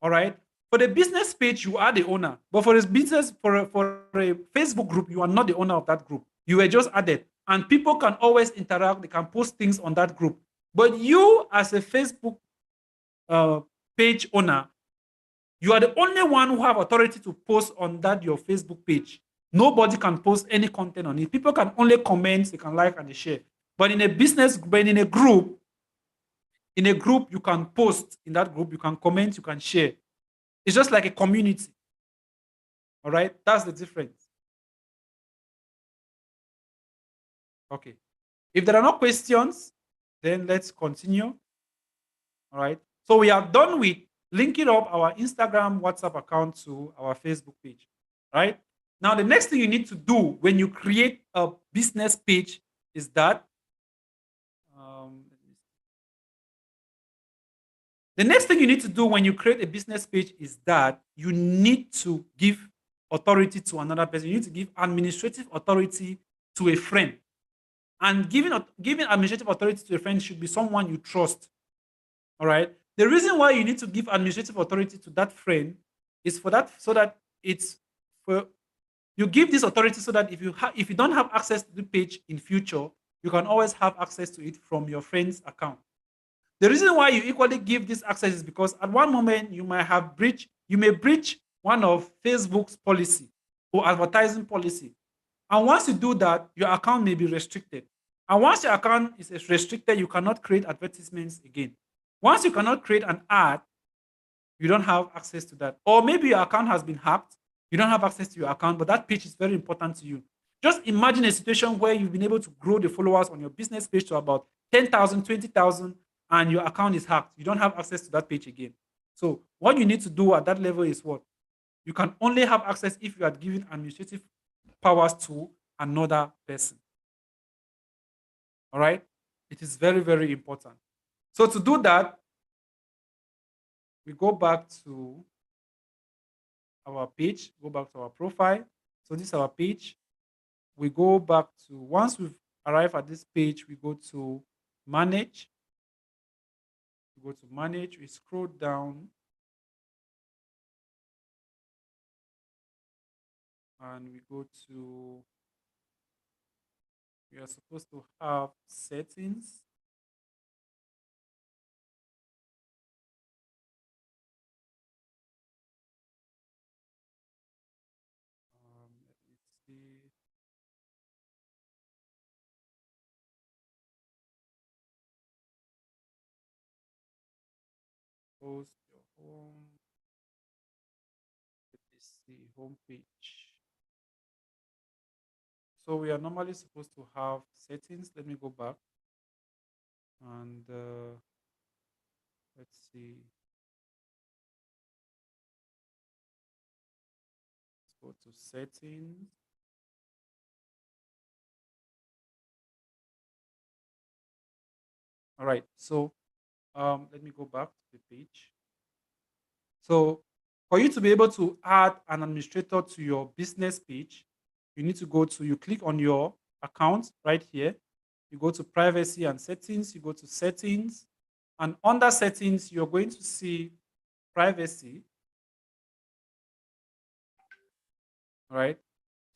All right. For the business page, you are the owner. But for this business, for a Facebook group, you are not the owner of that group. You were just added. And people can always interact, they can post things on that group. But you, as a Facebook uh, page owner, you are the only one who have authority to post on that your Facebook page. Nobody can post any content on it. People can only comment, they can like and they share. But in in a group, you can post in that group, you can comment, you can share. It's just like a community. All right, that's the difference. Okay. If there are no questions, then let's continue. All right. So we are done with linking up our Instagram, WhatsApp account to our Facebook page. Right. Now, the next thing you need to do when you create a business page is that the next thing you need to do when you create a business page is that you need to give authority to another person. You need to give administrative authority to a friend. And giving administrative authority to a friend should be someone you trust. All right. The reason why you need to give administrative authority to that friend is for that, so that it's for you give this authority so that if you don't have access to the page in future, you can always have access to it from your friend's account. The reason why you equally give this access is because at one moment you may breach one of Facebook's policy or advertising policy. And once you do that, your account may be restricted. And once your account is restricted, you cannot create advertisements again. Once you cannot create an ad, you don't have access to that. Or maybe your account has been hacked, you don't have access to your account, but that page is very important to you. Just imagine a situation where you've been able to grow the followers on your business page to about 10,000, 20,000, and your account is hacked. You don't have access to that page again. So what you need to do at that level is what? You can only have access if you are given administrative powers to another person. All right? It is very, very important. So to do that, we go back to our page, go back to our profile. So this is our page. We go back to, once we've arrived at this page, we go to manage. We go to manage, we scroll down and we go to, we are supposed to have settings. Post your home. Let me see home page. So we are normally supposed to have settings. Let me go back and let's see. Let's go to settings. All right. So let me go back to the page. So for you to be able to add an administrator to your business page, you need to you click on your account right here. You go to privacy and settings, you go to settings, and under settings, you're going to see privacy. All right.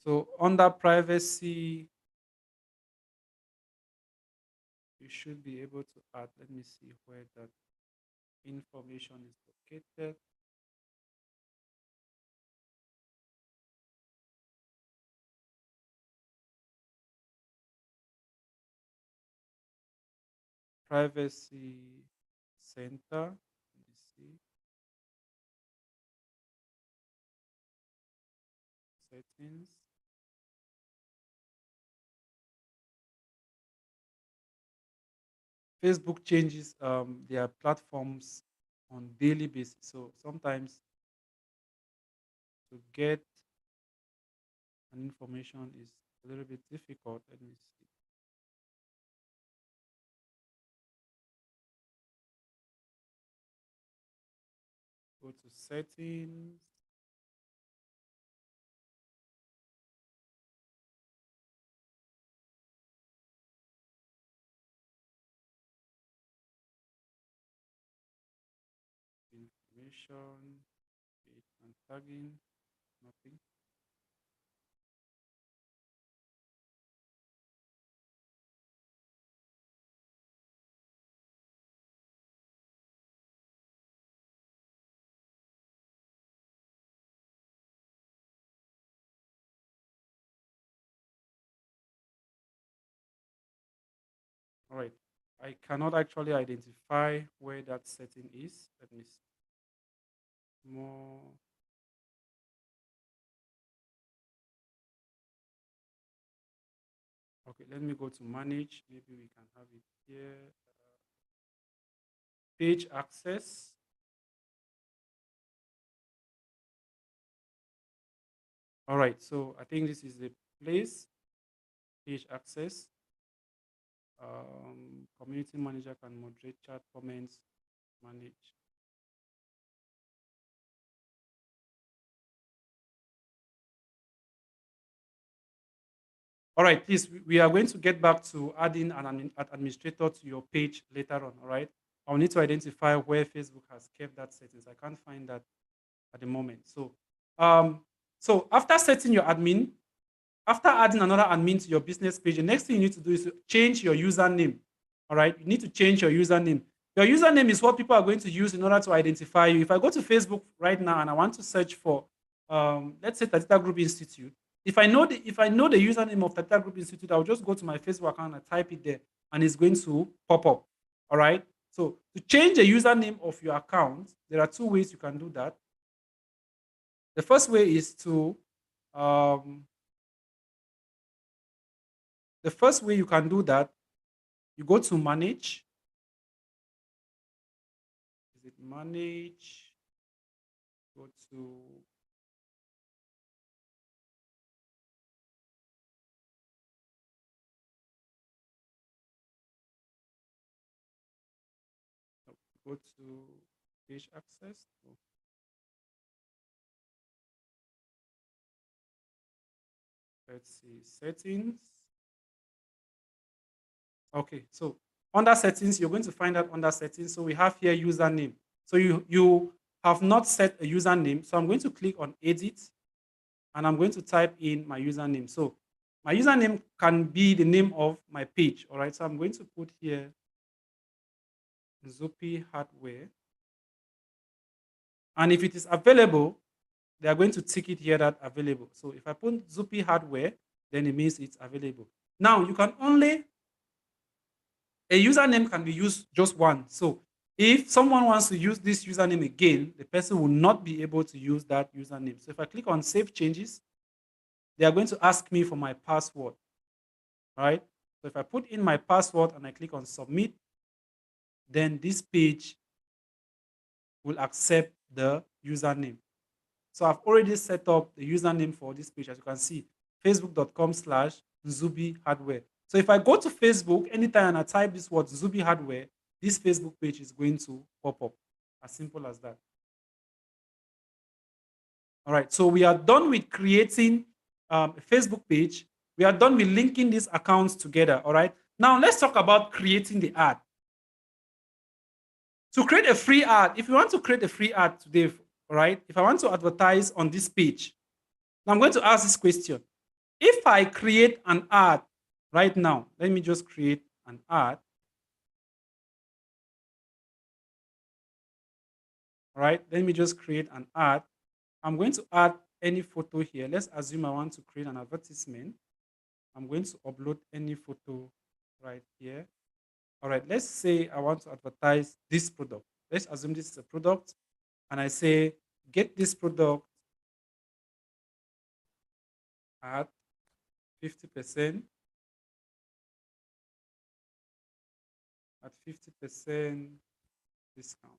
So under privacy, you should be able to add, let me see where that information is located. Privacy center. Let me see. Settings. Facebook changes their platforms on daily basis. So sometimes to get an information is a little bit difficult. Let me see. Go to settings. Information. Page and tagging. Nothing. All right. I cannot actually identify where that setting is. Let me see. More. Okay, let me go to manage. Maybe we can have it here. Page access. All right, so I think this is the place. Page access. Community manager can moderate chat comments, manage. All right, please, we are going to get back to adding an administrator to your page later on, all right? I'll need to identify where Facebook has kept that settings. I can't find that at the moment. Um, so after setting your admin, after adding another admin to your business page, the next thing you need to do is to change your username. All right, you need to change your username. Your username is what people are going to use in order to identify you. If I go to Facebook right now and I want to search for, let's say, Tatita Group Institute, if I know the username of Tatita Group Institute, I'll just go to my Facebook account and type it there, and it's going to pop up. All right. So to change the username of your account, there are two ways you can do that. The first way is to um, the first way you can do that, you go to manage. Is it manage? Go to no, go to page access. Oh, let's see settings. Okay, so under settings, you're going to find out under settings. So we have here username. So you have not set a username. So I'm going to click on edit and I'm going to type in my username. So my username can be the name of my page. All right. So I'm going to put here Zupi Hardware. And if it is available, they are going to tick it here that available. So if I put Zupi Hardware, then it means it's available. Now you can only, a username can be used just one. So If someone wants to use this username again, the person will not be able to use that username. So if I click on Save Changes, they are going to ask me for my password, right? So if I put in my password and I click on Submit, then this page will accept the username. So I've already set up the username for this page, as you can see, facebook.com/Nzubi Hardware. So if I go to Facebook, anytime I type this word Nzubi Hardware, this Facebook page is going to pop up. As simple as that. All right, so we are done with creating a Facebook page. We are done with linking these accounts together. All right, now let's talk about creating the ad. To create a free ad, if you want to create a free ad today, all right, if I want to advertise on this page, now I'm going to ask this question. If I create an ad right now, let me just create an ad. All right, let me just create an ad. I'm going to add any photo here. Let's assume I want to create an advertisement. I'm going to upload any photo right here. All right, let's say I want to advertise this product. Let's assume this is a product, and I say, get this product at 50%, at 50% discount.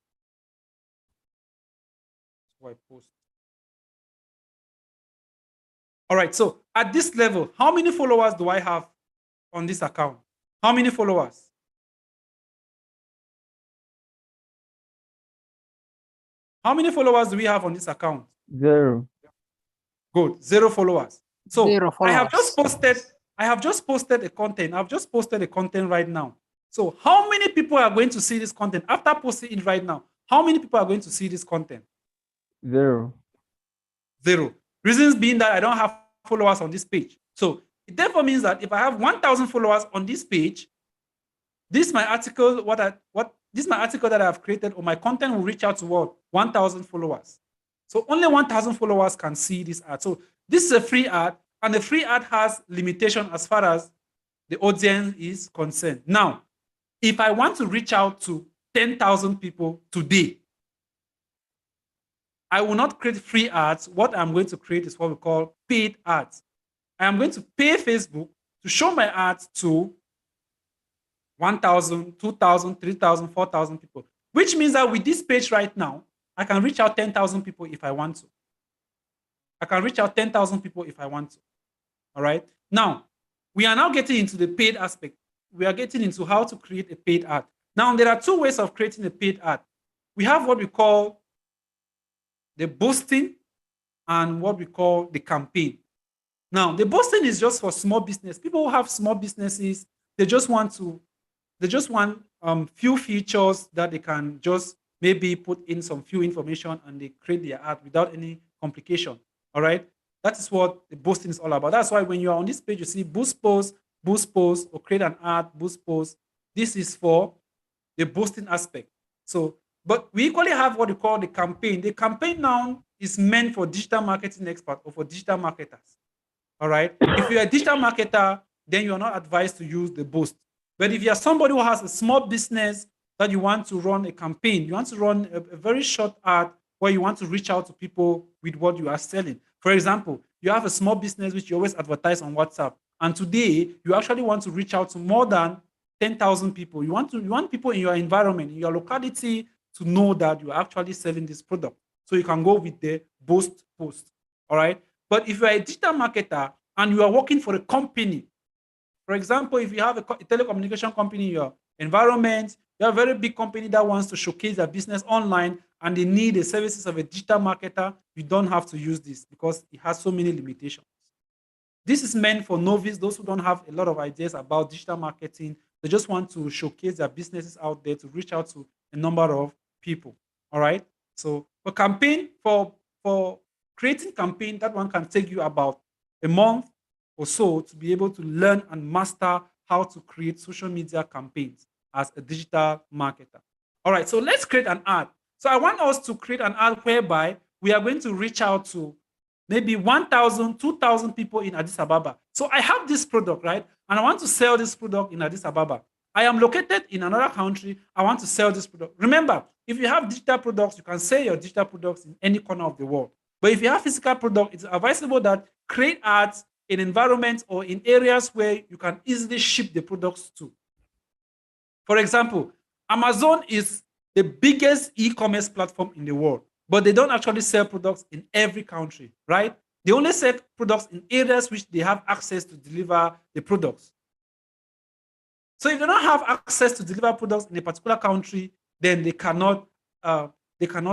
So I post. All right, so at this level, how many followers do I have on this account? How many followers? How many followers do we have on this account? 0. Good, 0 followers. So 0 I have just followers. posted a content. I've just posted a content right now. So how many people are going to see this content after posting it right now? How many people are going to see this content? 0. 0. Reasons being that I don't have followers on this page. So it therefore means that if I have 1,000 followers on this page, this is my article. This is my article that I have created, or my content will reach out to what? 1,000 followers. So only 1,000 followers can see this ad. So this is a free ad, and the free ad has limitation as far as the audience is concerned. Now, if I want to reach out to 10,000 people today, I will not create free ads. What I'm going to create is what we call paid ads. I am going to pay Facebook to show my ads to 1,000, 2,000, 3,000, 4,000 people, which means that with this page right now, I can reach out 10,000 people if I want to. I can reach out 10,000 people if I want to. All right. Now, we are now getting into the paid aspect. We are getting into how to create a paid ad. Now, there are 2 ways of creating a paid ad. We have what we call the boosting and what we call the campaign. Now, the boosting is just for small business. People who have small businesses, they just want few features that they can just maybe put in some few information and they create their ad without any complication. All right. That is what the boosting is all about. That's why when you're on this page, you see boost post, or create an ad, boost post. This is for the boosting aspect. So, but we equally have what we call the campaign. The campaign now is meant for digital marketing experts or for digital marketers. All right. If you're a digital marketer, then you're not advised to use the boost. But if you're somebody who has a small business that you want to run a campaign, you want to run a very short ad where you want to reach out to people with what you are selling. For example, you have a small business which you always advertise on WhatsApp, and today you actually want to reach out to more than 10,000 people. You want people in your environment, in your locality, to know that you are actually selling this product. So you can go with the boost post. All right. But if you are a digital marketer and you are working for a company, for example, if you have a telecommunication company in your environment, you have a very big company that wants to showcase their business online and they need the services of a digital marketer, you don't have to use this because it has so many limitations. This is meant for novice, those who don't have a lot of ideas about digital marketing. They just want to showcase their businesses out there to reach out to a number of people. All right. So for campaign, for creating campaign, that one can take you about a month or so to be able to learn and master how to create social media campaigns as a digital marketer. All right, so let's create an ad. So I want us to create an ad whereby we are going to reach out to maybe 1,000, 2,000 people in Addis Ababa. So I have this product, right? And I want to sell this product in Addis Ababa. I am located in another country. I want to sell this product. Remember, if you have digital products, you can sell your digital products in any corner of the world. But if you have physical product, it's advisable that create ads in environments or in areas where you can easily ship the products to. For example, Amazon is the biggest e-commerce platform in the world, but they don't actually sell products in every country, right? They only sell products in areas which they have access to deliver the products. So if they don't have access to deliver products in a particular country, then they cannot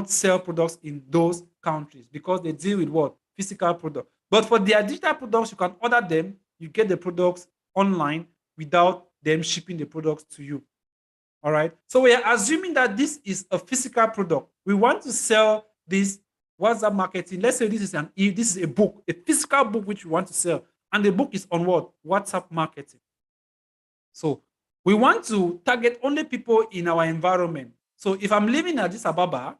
sell products in those countries because they deal with what? Physical product. But for their digital products, you can order them, you get the products online without them shipping the products to you. All right. So we are assuming that this is a physical product. We want to sell this WhatsApp marketing. Let's say this is a book, a physical book which we want to sell, and the book is on what? WhatsApp marketing. So we want to target only people in our environment. So if I'm living in Addis Ababa,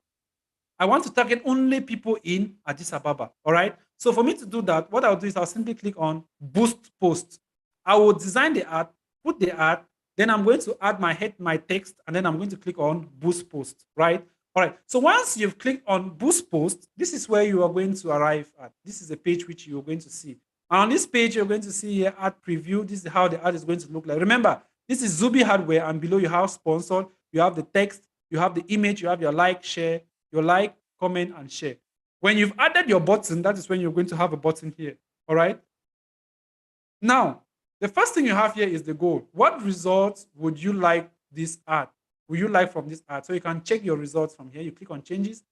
I want to target only people in Addis Ababa. All right. So for me to do that, what I'll do is I'll simply click on Boost Post. I will design the ad, put the ad, then I'm going to add my text, and then I'm going to click on Boost Post. Right. All right. So once you've clicked on Boost Post, this is where you are going to arrive at. This is the page which you're going to see. And on this page, you're going to see here ad preview. This is how the ad is going to look like. Remember, this is Zubi hardware, and below you have sponsored, you have the text, you have the image, you have your like, share, your like, comment, and share. When you've added your button, that is when you're going to have a button here. All right. Now, the first thing you have here is the goal. What results would you like this ad? Would you like from this ad? So you can check your results from here. You click on changes.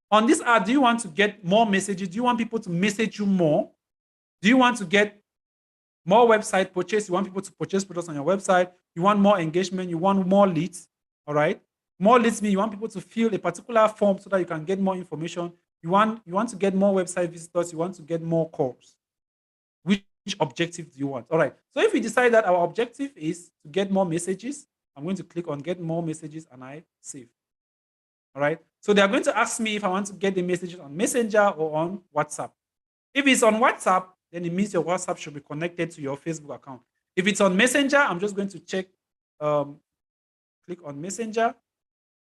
On this ad, do you want to get more messages? Do you want people to message you more? Do you want to get more website purchase? You want people to purchase products on your website? You want more engagement? You want more leads? All right. More leads mean you want people to fill a particular form so that you can get more information. You want to get more website visitors. You want to get more calls. Which objective do you want? All right. So if we decide that our objective is to get more messages, I'm going to click on get more messages and I save. All right. So they're going to ask me if I want to get the messages on Messenger or on WhatsApp. If it's on WhatsApp, then it means your WhatsApp should be connected to your Facebook account. If it's on Messenger, I'm just going to check, click on Messenger.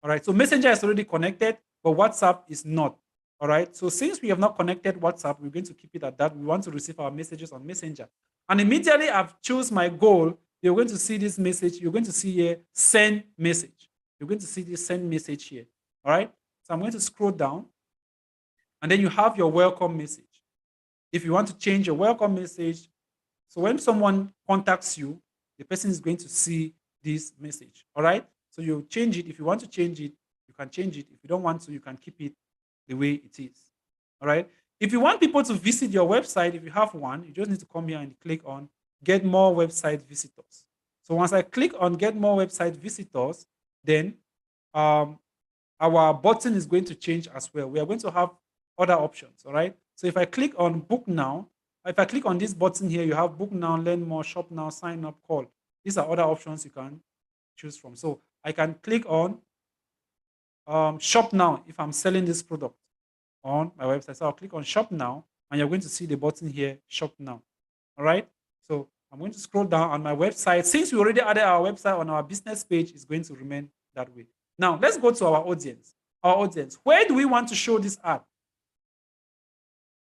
All right. So Messenger is already connected, but WhatsApp is not. All right. So since we have not connected WhatsApp, we're going to keep it at that. We want to receive our messages on Messenger. And immediately I've chosen my goal. You're going to see this message. You're going to see here, send message. You're going to see this send message here. All right. So I'm going to scroll down. And then you have your welcome message. If you want to change your welcome message, so when someone contacts you, the person is going to see this message. All right. So you change it. If you want to change it, you can change it. If you don't want to, you can keep it the way it is. All right. If you want people to visit your website, if you have one, you just need to come here and click on get more website visitors. So once I click on get more website visitors, then our button is going to change as well. We are going to have other options. All right. So if I click on book now, if I click on this button here, you have book now, learn more, shop now, sign up, call. These are other options you can choose from. So I can click on shop now if I'm selling this product on my website. So I'll click on shop now, and you're going to see the button here, shop now. All right. So I'm going to scroll down on my website. Since we already added our website on our business page, it's going to remain that way. Now let's go to our audience. Our audience. Where do we want to show this ad?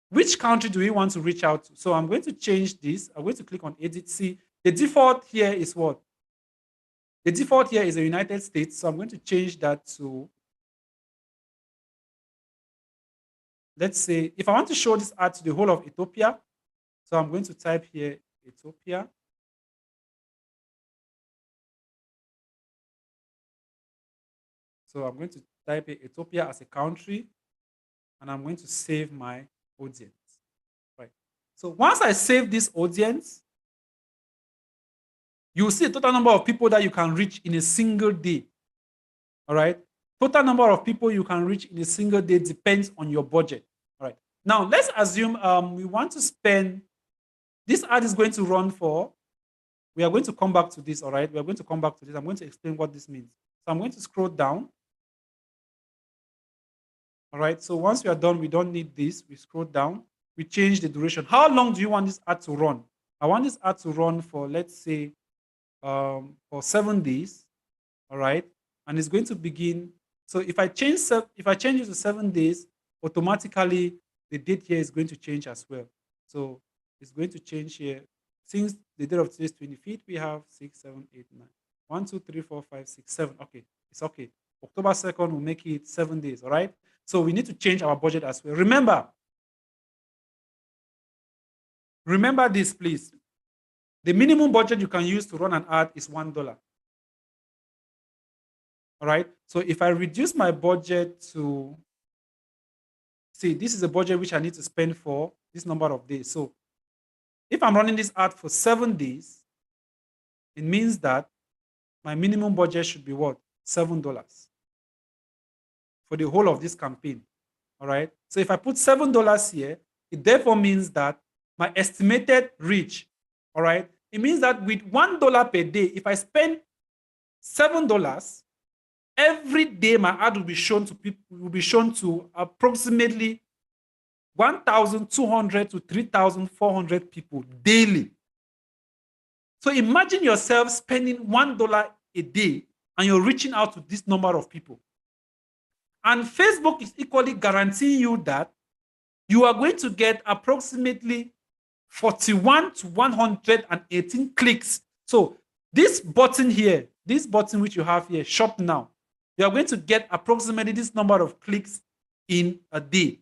Which country do we want to reach out to? So I'm going to change this. I'm going to click on edit. See, the default here is what? The default here is the United States. So I'm going to change that to, let's say, if I want to show this ad to the whole of Ethiopia, so I'm going to type here Ethiopia. So I'm going to type Ethiopia as a country, and I'm going to save my audience. Right. So once I save this audience, you'll see the total number of people that you can reach in a single day. All right. Total number of people you can reach in a single day depends on your budget. All right. Now let's assume we want to spend, this ad is going to run for, we are going to come back to this. All right. We are going to come back to this. I'm going to explain what this means. So I'm going to scroll down. All right. So once we are done, we don't need this. We scroll down. We change the duration. How long do you want this ad to run? I want this ad to run for, let's say, for 7 days, all right, and it's going to begin. So if I change it to 7 days, automatically the date here is going to change as well. So it's going to change here. Since the date of today's 25th, we have 6, 7, 8, 9. 1, 2, 3, 4, 5, 6, 7. Okay, it's okay. October 2nd will make it 7 days, all right? So we need to change our budget as well. Remember this, please. The minimum budget you can use to run an ad is $1. All right. So if I reduce my budget to, see, this is a budget which I need to spend for this number of days. So if I'm running this ad for 7 days, it means that my minimum budget should be what? $7 for the whole of this campaign. All right. So if I put $7 here, it therefore means that my estimated reach, all right, it means that with $1 per day, if I spend $7, every day my ad will be shown to people, will be shown to approximately 1,200 to 3,400 people daily. So imagine yourself spending $1 a day and you're reaching out to this number of people. And Facebook is equally guaranteeing you that you are going to get approximately 41 to 118 clicks. So this button here, this button which you have here, shop now, you are going to get approximately this number of clicks in a day.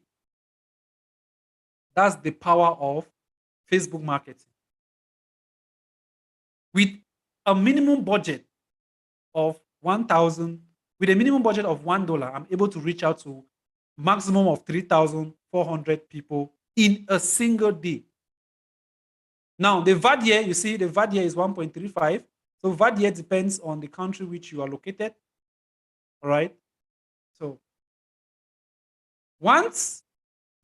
That's the power of Facebook marketing. With a minimum budget of 1,000, with a minimum budget of $1, I'm able to reach out to maximum of 3,400 people in a single day. Now, the VAT here, you see, the VAT here is 1.35. So VAT here depends on the country which you are located. All right. So once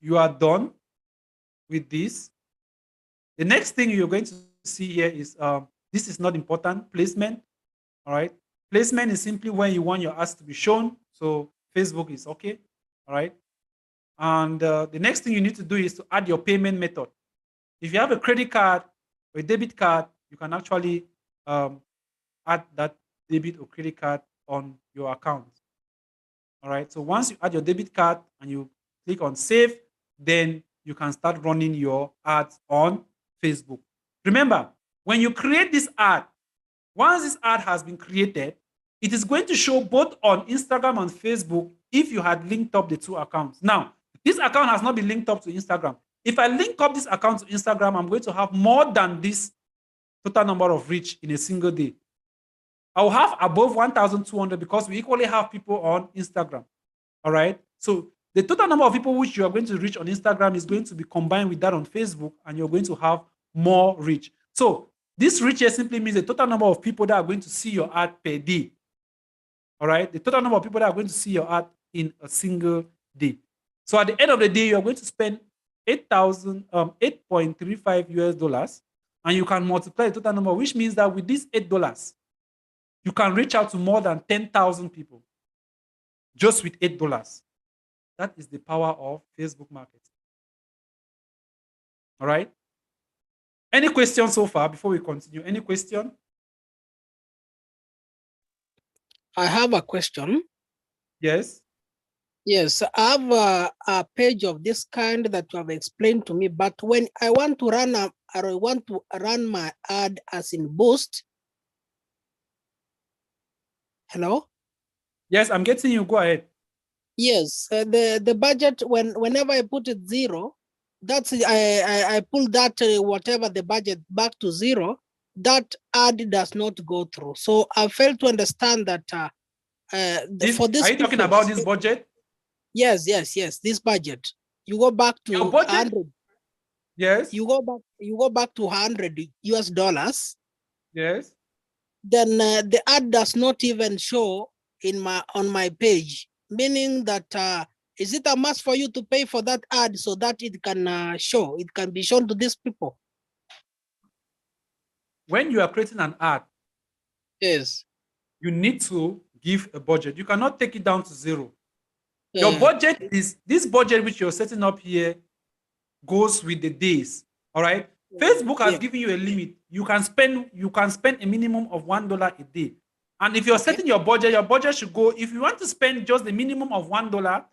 you are done with this, the next thing you're going to see here is this is not important, placement. All right. Placement is simply when you want your ads to be shown. So Facebook is okay. All right. And the next thing you need to do is to add your payment method. If you have a credit card or a debit card, you can actually add that debit or credit card on your account. All right. So once you add your debit card and you click on save, then you can start running your ads on Facebook. Remember, when you create this ad, once this ad has been created, it is going to show both on Instagram and Facebook if you had linked up the two accounts. Now, this account has not been linked up to Instagram. If I link up this account to Instagram, I'm going to have more than this total number of reach in a single day. I'll have above 1,200 because we equally have people on Instagram. All right. So the total number of people which you are going to reach on Instagram is going to be combined with that on Facebook, and you're going to have more reach. So this reach here simply means the total number of people that are going to see your ad per day. All right. The total number of people that are going to see your ad in a single day. So at the end of the day, you're going to spend 8.35 US dollars, and you can multiply the total number, which means that with this $8, you can reach out to more than 10,000 people just with $8. That is the power of Facebook marketing. All right. Any questions so far before we continue? Any question? I have a question. Yes. Yes, I have a page of this kind that you have explained to me, but when I want to run my ad as in Boost. Hello? Yes, I'm getting you. Go ahead. Yes, the budget, whenever I put it zero, that's I pull that whatever the budget back to zero, that ad does not go through. So I fail to understand that for this. Are you talking about this budget? Yes, this budget. You go back to Your budget? 100. Yes. You go back to 100 US dollars. Yes. Then the ad does not even show on my page, meaning that is it a must for you to pay for that ad so that it can it can be shown to these people? When you are creating an ad, yes, you need to give a budget. You cannot take it down to zero. Your budget is this budget which you're setting up here goes with the days. All right. Facebook has Yeah. given you a limit. You can spend a minimum of $1 a day. And if you're Okay. setting your budget should go. If you want to spend just the minimum of $1,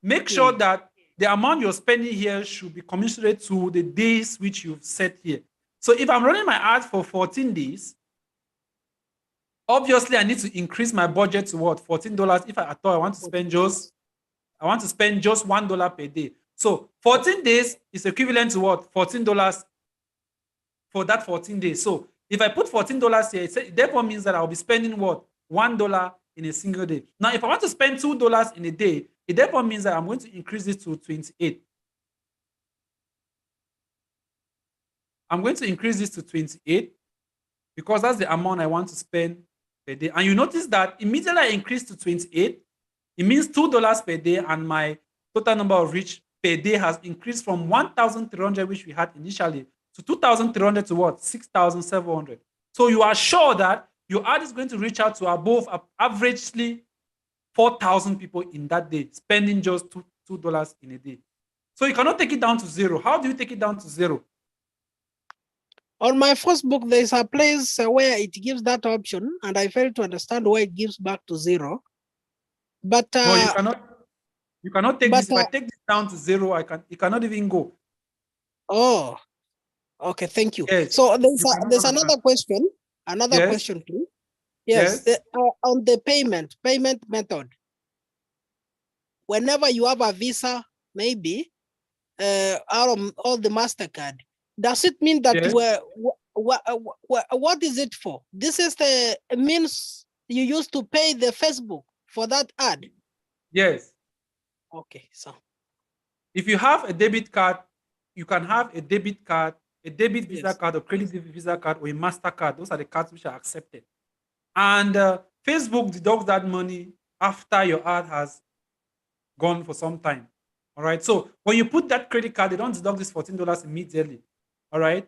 make sure that the amount you're spending here should be commensurate to the days which you've set here. So if I'm running my ad for 14 days, obviously I need to increase my budget to what? $14. If I want to spend just $1 per day. So 14 days is equivalent to what? $14 for that 14 days. So if I put $14 here, it therefore means that I'll be spending what? $1 in a single day. Now, if I want to spend $2 in a day, it therefore means that I'm going to increase it to 28. I'm going to increase this to 28 because that's the amount I want to spend per day. And you notice that immediately I increase to 28, it means $2 per day, and my total number of reach per day has increased from 1,300, which we had initially, to 2,300 to what? 6,700. So you are sure that your ad is going to reach out to above averagely 4,000 people in that day, spending just $2 in a day. So you cannot take it down to zero. How do you take it down to zero? On my Facebook, there's a place where it gives that option, and I fail to understand why it gives back to zero. But No, you cannot. You cannot take this. If I uh, take this down to zero, it cannot even go. oh, okay, thank you. Yes. So You cannot there's have another that. question. Another Yes. question, please. Yes, Yes. on the payment method. Whenever you have a Visa, maybe out of all the Mastercard, does it mean that Yes. what is it for? This is the means you use to pay the Facebook for that ad. Yes. Okay, so If you have a debit card, you can have a debit card, a debit Visa yes. card, or credit Visa card, or a MasterCard. Those are the cards which are accepted. And Facebook deducts that money after your ad has gone for some time. All right. So when you put that credit card, they don't deduct this $14 immediately. All right.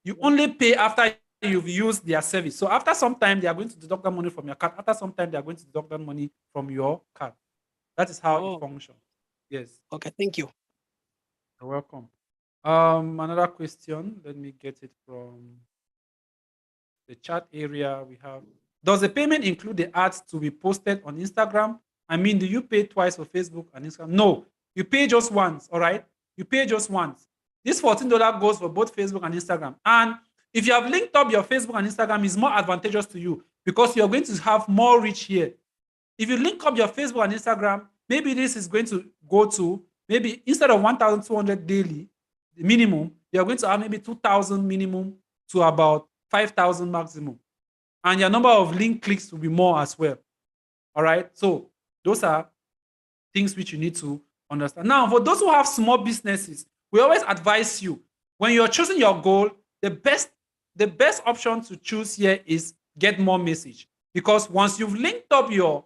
You only pay after you've used their service. So after some time, they are going to deduct that money from your card. After some time, they are going to deduct that money from your card. That is how it functions. Yes. Okay, thank you. You're welcome. Another question. Let me get it from the chat area. We have, does the payment include the ads to be posted on Instagram? I mean, do you pay twice for Facebook and Instagram? No, you pay just once. All right, you pay just once. This $14 goes for both Facebook and Instagram. And if you have linked up your Facebook and Instagram, it's more advantageous to you because you're going to have more reach here. If you link up your Facebook and Instagram, maybe this is going to go to, maybe instead of 1,200 daily, the minimum, you're going to have maybe 2,000 minimum to about 5,000 maximum. And your number of link clicks will be more as well. All right. So those are things which you need to understand. Now, for those who have small businesses, we always advise you, when you're choosing your goal, the best option to choose here is get more message. Because once you've linked up your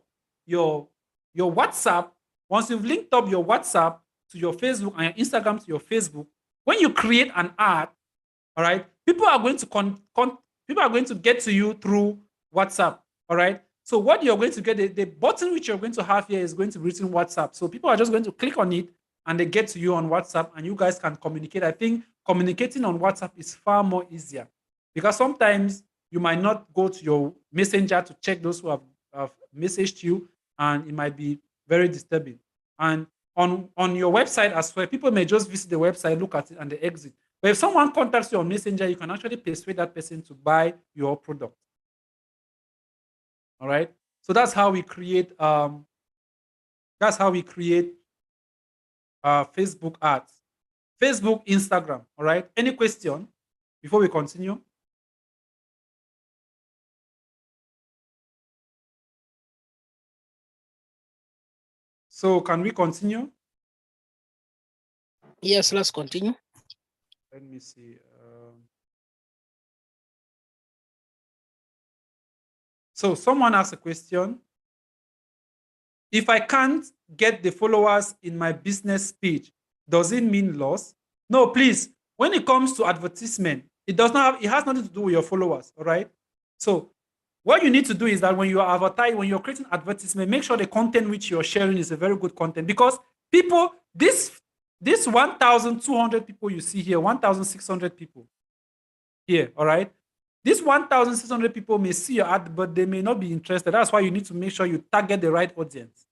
WhatsApp, once you've linked up your WhatsApp to your Facebook and your Instagram to your Facebook, when you create an ad, all right, people are going to get to you through WhatsApp. All right. So what you're going to get, the button which you're going to have here is going to be written WhatsApp. So people are just going to click on it and they get to you on WhatsApp and you guys can communicate. I think communicating on WhatsApp is far more easier because sometimes you might not go to your messenger to check those who have messaged you, and it might be very disturbing. And on your website as well, people may just visit the website, look at it, and they exit. But if someone contacts you on Messenger, you can actually persuade that person to buy your product. All right. So that's how we create. Facebook ads, Facebook, Instagram. All right. Any question before we continue? So can we continue? Yes, let's continue. Let me see. So someone asked a question. If I can't get the followers in my business page, does it mean loss? No, please. When it comes to advertisement, it has nothing to do with your followers. All right. So what you need to do is that when you are advertising, when you're creating advertisement, make sure the content which you're sharing is a very good content, because people, this 1,200 people you see here, 1,600 people, here, all right? These 1,600 people may see your ad, but they may not be interested. That's why you need to make sure you target the right audience.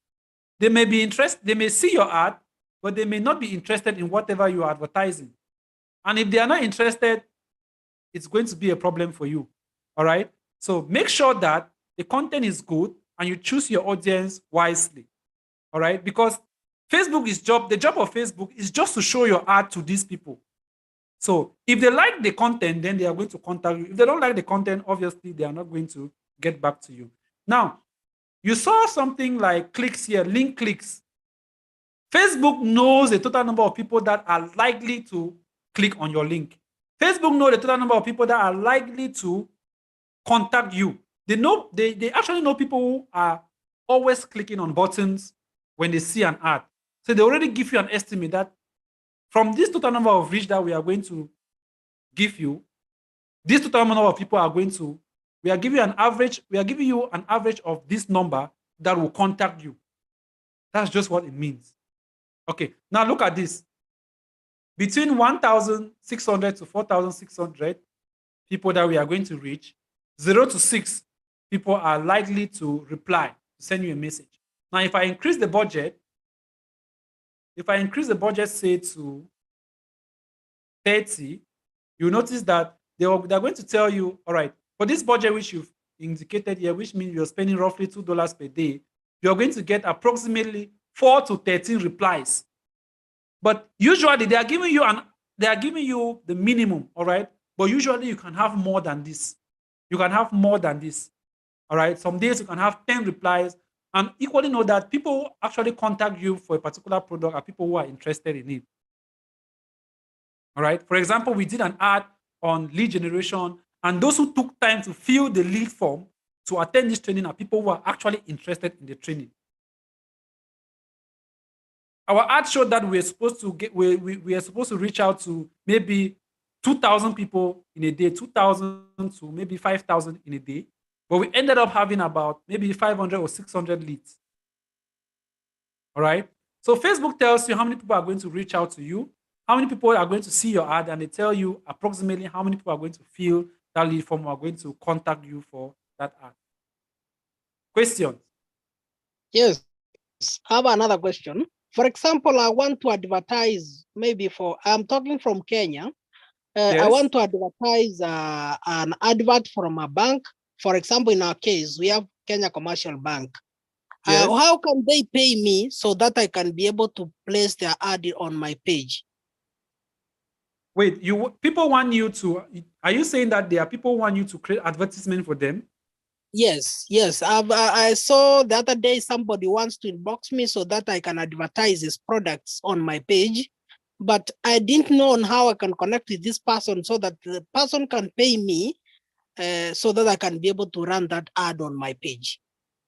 They may be interested, they may see your ad, but they may not be interested in whatever you are advertising. And if they are not interested, it's going to be a problem for you. All right. So make sure that the content is good and you choose your audience wisely. All right. Because the job of Facebook is just to show your ad to these people. So if they like the content, then they are going to contact you. If they don't like the content, obviously they are not going to get back to you. Now, you saw something like clicks here, link clicks. Facebook knows the total number of people that are likely to click on your link. Facebook knows the total number of people that are likely to contact you. They actually know people who are always clicking on buttons when they see an ad. So they already give you an estimate that from this total number of reach that we are going to give you, this total number of people are going to, we are giving you an average of this number that will contact you. That's just what it means. Okay, now look at this. Between 1,600 to 4,600 people that we are going to reach, 0 to 6 people are likely to reply, to send you a message. Now, if I increase the budget, say to 30, you notice that they're going to tell you, all right, for this budget which you've indicated here, which means you're spending roughly $2 per day, you're going to get approximately 4 to 13 replies. But usually they are giving you the minimum, all right? But usually you can have more than this. You can have more than this, all right? Some days you can have 10 replies, and equally know that people who actually contact you for a particular product are people who are interested in it, all right? For example, we did an ad on lead generation, and those who took time to fill the lead form to attend this training are people who are actually interested in the training. Our ad showed that we are supposed to reach out to maybe 2,000 people in a day, 2,000 to maybe 5,000 in a day, but we ended up having about maybe 500 or 600 leads. All right. So Facebook tells you how many people are going to reach out to you, how many people are going to see your ad, and they tell you approximately how many people are going to fill that lead form or are going to contact you for that ad. Questions? Yes, I have another question. For example, I want to advertise I'm talking from Kenya. Yes. I want to advertise an advert from a bank. For example, in our case, we have Kenya Commercial Bank. Yes. How can they pay me so that I can be able to place their ad on my page? Wait, people want you to, are you saying that there are people who want you to create advertisement for them? Yes. I saw the other day somebody wants to inbox me so that I can advertise his products on my page, but I didn't know on how I can connect with this person so that the person can pay me so that I can be able to run that ad on my page,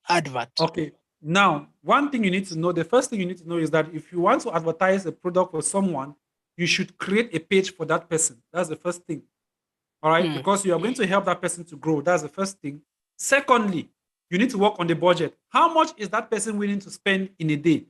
advert. Okay. Now, one thing you need to know, the first thing you need to know is that if you want to advertise a product for someone, you should create a page for that person. That's the first thing. All right. Because you are going to help that person to grow. That's the first thing. Secondly, you need to work on the budget. How much is that person willing to spend in a day?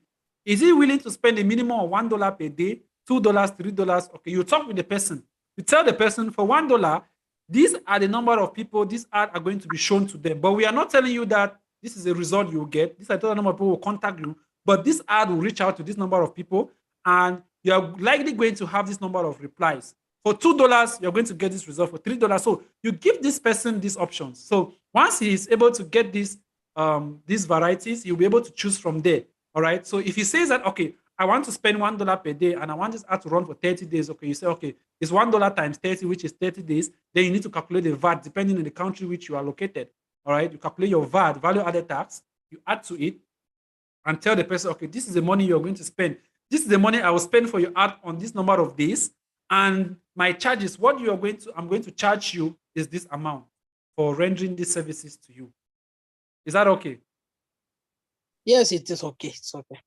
Is he willing to spend a minimum of $1 per day, $2, $3? Okay, you talk with the person. You tell the person for $1, these are the number of people these ads are going to be shown to them. But we are not telling you that this is a result you will get. This is the number of people who will contact you. But this ad will reach out to this number of people, and you are likely going to have this number of replies. For $2, you're going to get this result. For $3, so you give this person these options. So once he is able to get these varieties, he'll be able to choose from there. All right. So if he says that, okay, I want to spend $1 per day and I want this ad to run for 30 days. Okay, you say, okay, it's $1 times 30, which is 30 days. Then you need to calculate the VAT depending on the country which you are located. All right. You calculate your VAT, value added tax, you add to it and tell the person, okay, this is the money you're going to spend. This is the money I will spend for your ad on this number of days. And my charges, I'm going to charge you is this amount for rendering these services to you. Is that okay? Yes, it is okay. It's okay.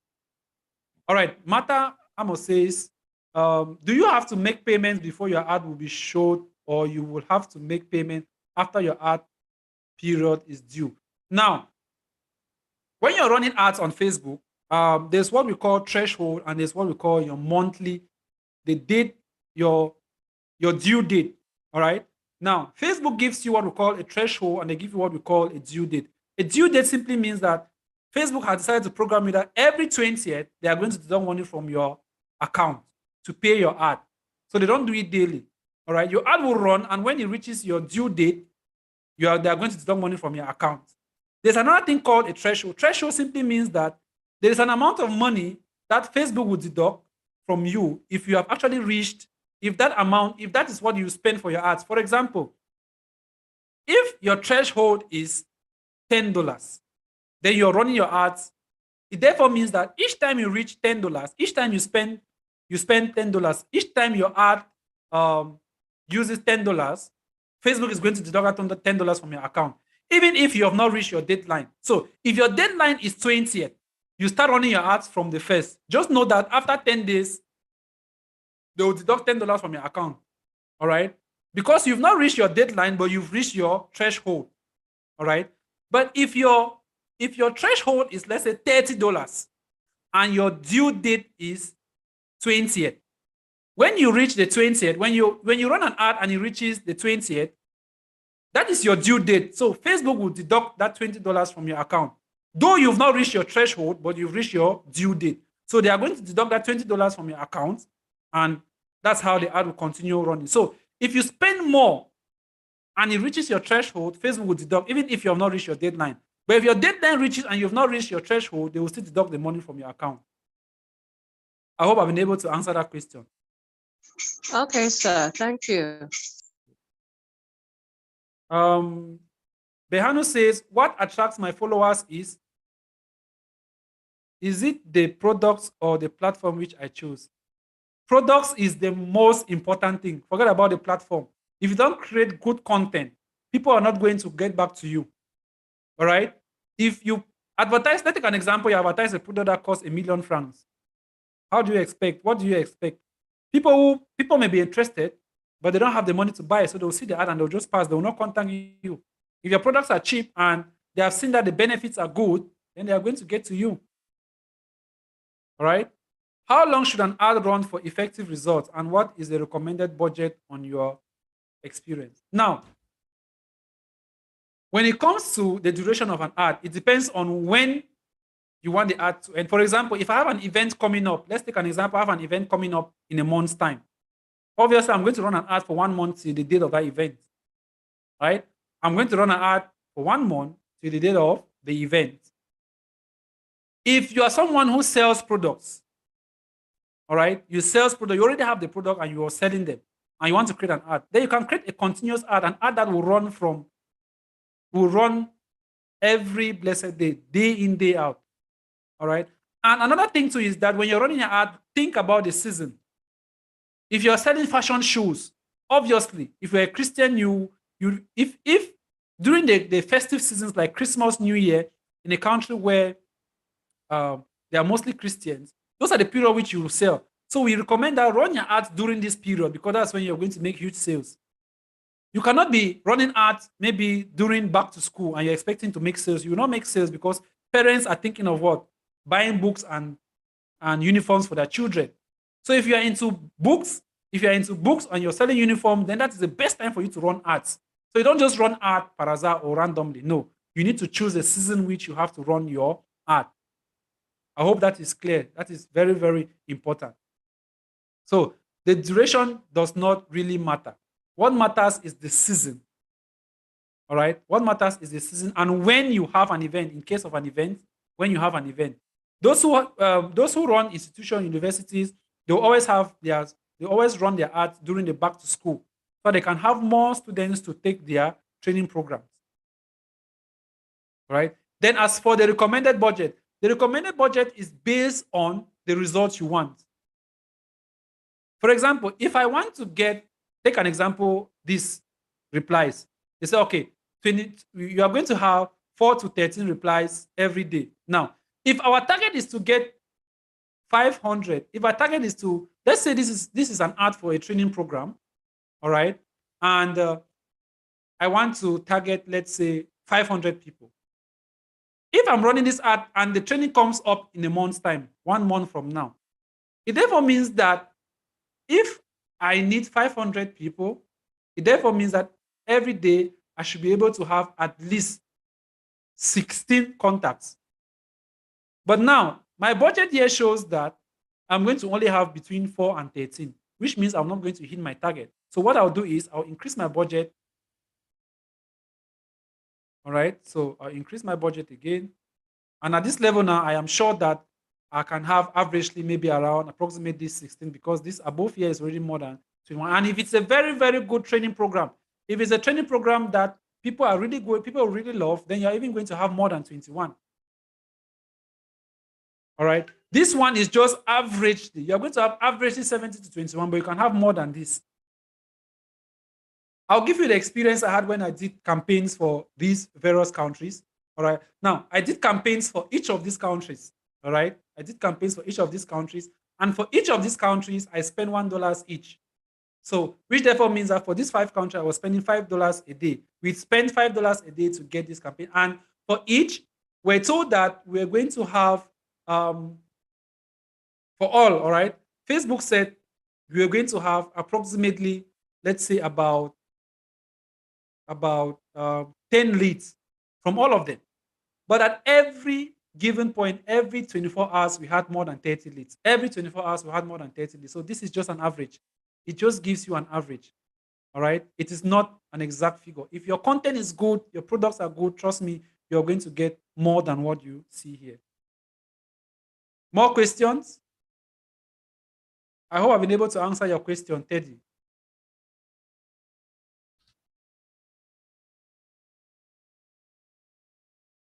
All right. Martha Amos says, do you have to make payments before your ad will be showed, or you will have to make payment after your ad period is due? Now, when you're running ads on Facebook, there's what we call threshold, and there's what we call your monthly, the date, your due date. All right. Now, Facebook gives you what we call a threshold, and they give you what we call a due date. A due date simply means that Facebook has decided to program you that every 20th, they are going to deduct money from your account to pay your ad. So they don't do it daily. All right. Your ad will run, and when it reaches your due date, they are going to deduct money from your account. There's another thing called a threshold. Threshold simply means that there is an amount of money that Facebook will deduct from you if you have actually reached, if that is what you spend for your ads. For example, if your threshold is $10, then you're running your ads. It therefore means that each time you reach $10, each time you spend $10, each time your ad uses $10, Facebook is going to deduct $10 from your account, even if you have not reached your deadline. So if your deadline is 20th, you start running your ads from the first. Just know that after 10 days, they will deduct $10 from your account. All right? Because you've not reached your deadline, but you've reached your threshold. All right? But if your threshold is, let's say, $30 and your due date is 20th, when you reach the 20th, when you run an ad and it reaches the 20th, that is your due date. So Facebook will deduct that $20 from your account. Though you've not reached your threshold, but you've reached your due date. So they are going to deduct that $20 from your account, and that's how the ad will continue running. So if you spend more and it reaches your threshold, Facebook will deduct, even if you have not reached your deadline. But if your deadline reaches and you have not reached your threshold, they will still deduct the money from your account. I hope I've been able to answer that question. Okay, sir. Thank you. Behanu says, what attracts my followers is it the products or the platform which I choose? Products is the most important thing. Forget about the platform. If you don't create good content, people are not going to get back to you. All right? If you advertise, let's take an example, you advertise a product that costs $1 million francs. How do you expect? What do you expect? People may be interested, but they don't have the money to buy it, so they'll see the ad and they'll just pass. They will not contact you. If your products are cheap and they have seen that the benefits are good, then they are going to get to you. All right? How long should an ad run for effective results, and what is the recommended budget on your experience? Now, when it comes to the duration of an ad, it depends on when you want the ad to end. For example, if I have an event coming up, let's take an example, I have an event coming up in a month's time. Obviously, I'm going to run an ad for 1 month till the date of that event, right? I'm going to run an ad for 1 month till the date of the event. If you are someone who sells products, all right, you already have the product and you are selling them, and you want to create an ad, then you can create a continuous ad, an ad that will run every blessed day, day in, day out. All right. And another thing too is that when you're running an ad, think about the season. If you're selling fashion shoes, obviously, if you're a Christian, if during the festive seasons like Christmas, New Year, in a country where they are mostly Christians, those are the period which you will sell. So we recommend that run your ads during this period, because that's when you're going to make huge sales. You cannot be running ads maybe during back to school and you're expecting to make sales. You will not make sales because parents are thinking of what? Buying books and uniforms for their children. So if you are into books, and you're selling uniforms, then that is the best time for you to run ads. So you don't just run ad par hasard or randomly. No, you need to choose a season which you have to run your ad. I hope that is clear. That is very, very important. So the duration does not really matter. What matters is the season. All right. What matters is the season and when you have an event. In case of an event, when you have an event, those who run institutions, universities, they always run their ads during the back to school, so they can have more students to take their training programs. All right. Then, as for the recommended budget is based on the results you want. For example, if I want to take an example, these replies. They say, okay, you are going to have 4 to 13 replies every day. Now, if our target is to get 500, if our target is to, let's say this is an ad for a training program, all right, and I want to target, let's say, 500 people. If I'm running this ad and the training comes up in a month's time, 1 month from now, it therefore means that if I need 500 people, it therefore means that every day I should be able to have at least 16 contacts. But now my budget here shows that I'm going to only have between 4 and 13, which means I'm not going to hit my target. So what I'll do is I'll increase my budget. All right. So I'll increase my budget again. And at this level now, I am sure that I can have averagely maybe around approximately 16, because this above here is already more than 21. And if it's a very, very good training program, if it's a training program that people are really good, people really love, then you're even going to have more than 21. All right. This one is just averagely. You're going to have averagely 70 to 21, but you can have more than this. I'll give you the experience I had when I did campaigns for these various countries. All right. Now, I did campaigns for each of these countries. All right. I did campaigns for each of these countries. And for each of these countries, I spent $1 each. So, which therefore means that for these 5 countries, I was spending $5 a day. We spent $5 a day to get this campaign. And for each, we're told that we're going to have, for all right, Facebook said we're going to have approximately, let's say about 10 leads from all of them. But at every given point, every 24 hours, we had more than 30 leads. Every 24 hours, we had more than 30 leads. So this is just an average. It just gives you an average. All right. It is not an exact figure. If your content is good, your products are good, trust me, you're going to get more than what you see here. More questions? I hope I've been able to answer your question, Teddy.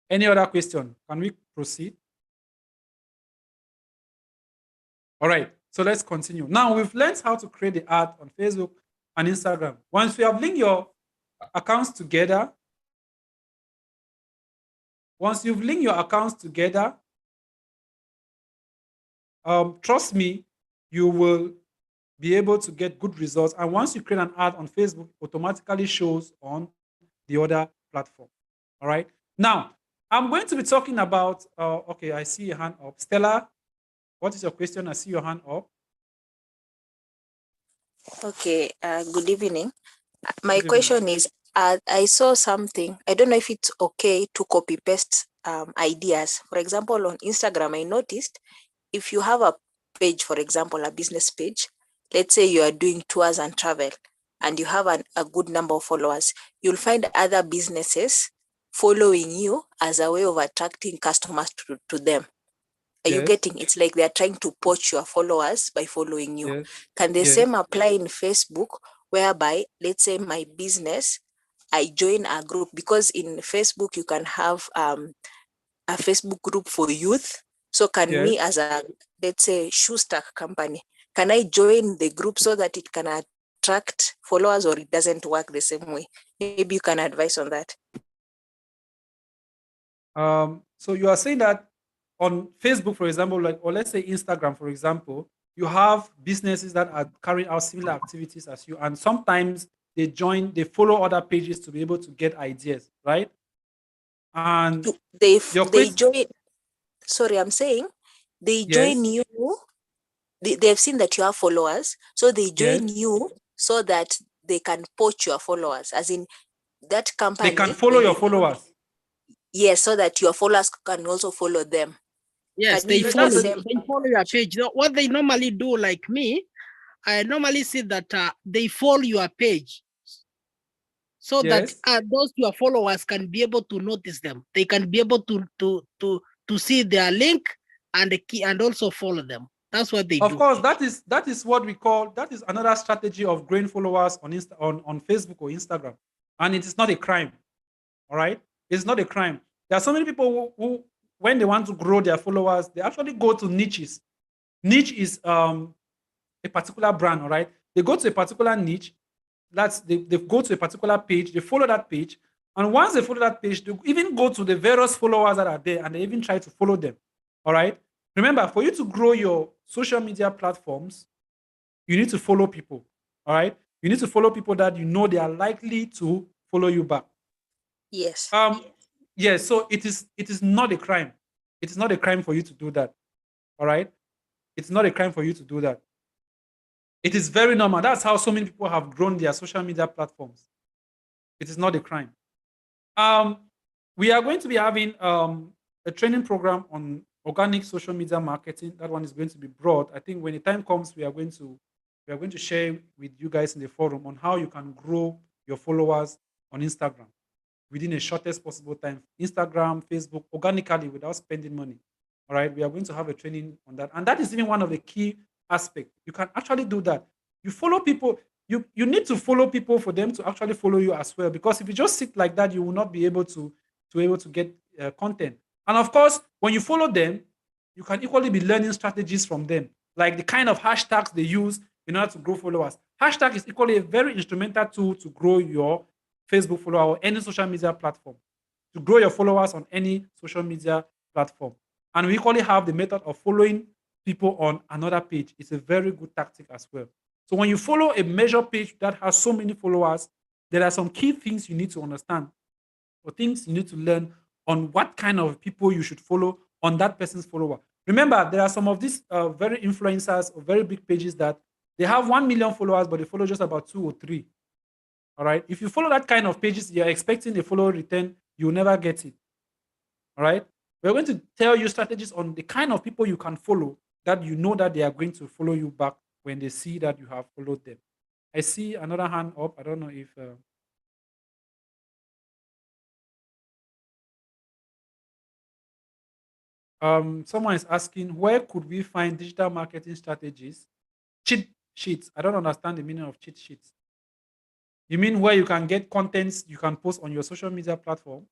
Any other question? Can we proceed? All right, so let's continue. Now we've learned how to create the ad on Facebook and Instagram. Once you have linked your accounts together, trust me, you will be able to get good results. And once you create an ad on Facebook, it automatically shows on the other platform. All right. Now, I'm going to be talking about, okay, I see your hand up. Stella, what is your question? I see your hand up. Okay, good evening. My Good evening. question is, I saw something. I don't know if it's okay to copy paste ideas. For example, on Instagram, I noticed if you have a page, for example, a business page, let's say you are doing tours and travel, and you have a good number of followers, you'll find other businesses following you as a way of attracting customers to them. Are you Yes. getting? It's like they're trying to poach your followers by following you. Yes. Can the Yes. same apply in Facebook, whereby, let's say my business, I join a group? Because in Facebook, you can have a Facebook group for youth. So can Yes. me as a, let's say, shoe stack company, can I join the group so that it can attract followers, or it doesn't work the same way? Maybe you can advise on that. So you are saying that on Facebook, for example, like, or let's say Instagram, for example, you have businesses that are carrying out similar activities as you, and sometimes they follow other pages to be able to get ideas, right? And They your question, join. Sorry, I'm saying they join yes, you. They've seen that you have followers, so they join yes, you so that they can poach your followers, as in that they can company. follow your followers. Yes, so that your followers can also follow them. Yes, Can we they use follow the same? they follow your page. You know, what they normally do, like me, I normally see that they follow your page, so that Yes, those your followers can be able to notice them. They can be able to see their link and the key, and also follow them. That's what they of do. course, that is what we call, that is another strategy of growing followers on on Facebook or Instagram, and it is not a crime. All right, it's not a crime. There are so many people who when they want to grow their followers, they actually go to niches. Niche is a particular brand. All right, they go to a particular niche. They go to a particular page, they follow that page, and once they follow that page, they even go to the various followers that are there, and they even try to follow them. All right. Remember, for you to grow your social media platforms, you need to follow people. All right. You need to follow people that you know they are likely to follow you back. Yes. Yes. So it is not a crime. It is not a crime for you to do that. All right. It's not a crime for you to do that. It is very normal. That's how so many people have grown their social media platforms. It is not a crime. We are going to be having a training program on organic social media marketing. That one is going to be broad. I think when the time comes, we are going to share with you guys in the forum on how you can grow your followers on Instagram within a shortest possible time. Instagram, Facebook, organically without spending money. All right, we are going to have a training on that, and that is even one of the key aspects. You can actually do that. You follow people. You need to follow people for them to actually follow you as well. Because if you just sit like that, you will not be able to get content. And of course, when you follow them, you can equally be learning strategies from them, like the kind of hashtags they use in order to grow followers. Hashtag is equally a very instrumental tool to grow your Facebook follower or any social media platform, to grow your followers on any social media platform. And we equally have the method of following people on another page. It's a very good tactic as well. So when you follow a major page that has so many followers, there are some key things you need to understand or things you need to learn on what kind of people you should follow on that person's follower. Remember, there are some of these very influencers or very big pages that they have 1 million followers, but they follow just about 2 or 3. All right. If you follow that kind of pages, you're expecting a follower return, you'll never get it. All right. We're going to tell you strategies on the kind of people you can follow that you know that they are going to follow you back when they see that you have followed them. I see another hand up. I don't know if. Someone is asking, where could we find digital marketing strategies? Cheat sheets. I don't understand the meaning of cheat sheets. You mean where you can get contents you can post on your social media platform?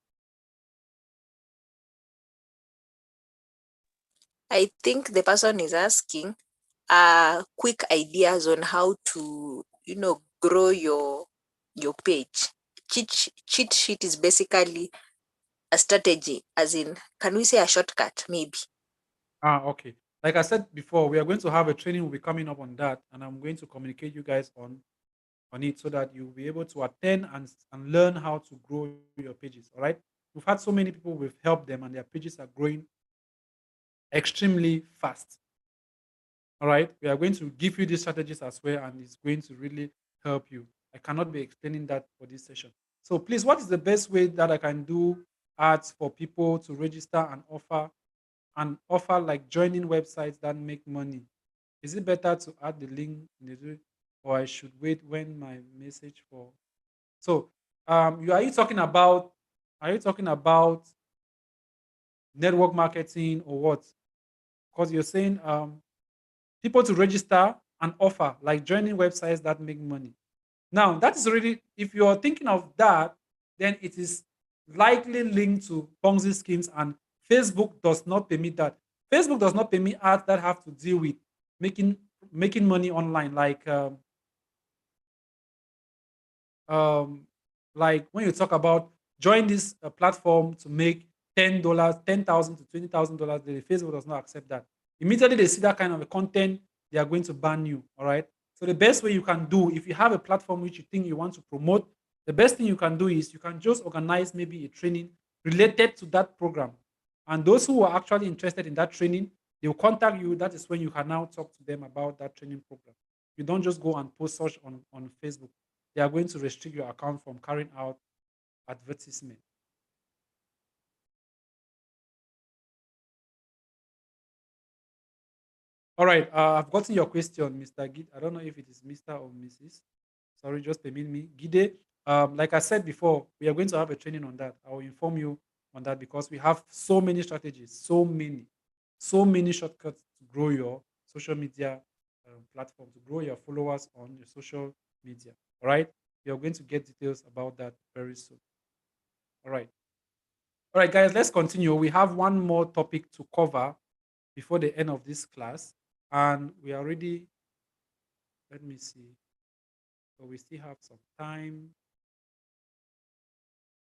I think the person is asking quick ideas on how to, grow your page. Cheat sheet is basically a strategy, as in, can we say a shortcut, maybe? Okay. Like I said before, we are going to have a training will be coming up on that, and I'm going to communicate you guys on it so that you'll be able to attend and learn how to grow your pages. All right. We've had so many people we've helped them and their pages are growing extremely fast. All right. We are going to give you these strategies as well, and it's going to really help you. I cannot be explaining that for this session. So please, what is the best way that I can do ads for people to register and offer like joining websites that make money? Is it better to add the link in the or I should wait when my message for so are you talking about network marketing or what? Because you're saying people to register and offer like joining websites that make money. Now that is already, if you're thinking of that, then it is likely linked to Ponzi schemes, and Facebook does not permit that. Facebook does not permit ads that have to deal with making making money online, um, like when you talk about join this platform to make $10, 10,000 to $20,000, the Facebook does not accept that. Immediately they see that kind of a content, they are going to ban you. All right. So the best way you can do, if you have a platform which you think you want to promote, the best thing you can do is you can just organize maybe a training related to that program. And those who are actually interested in that training, they will contact you. That is when you can now talk to them about that training program. You don't just go and post such on Facebook. They are going to restrict your account from carrying out advertisement. All right, I've gotten your question, Mr. Gide. I don't know if it is Mr. or Mrs. Sorry, just permit me. Gide, like I said before, we are going to have a training on that. I will inform you on that because we have so many strategies, so many shortcuts to grow your social media platform, to grow your followers on your social media. All right, we are going to get details about that very soon. All right. All right, guys, let's continue. We have one more topic to cover before the end of this class. And we are already, let me see. So we still have some time.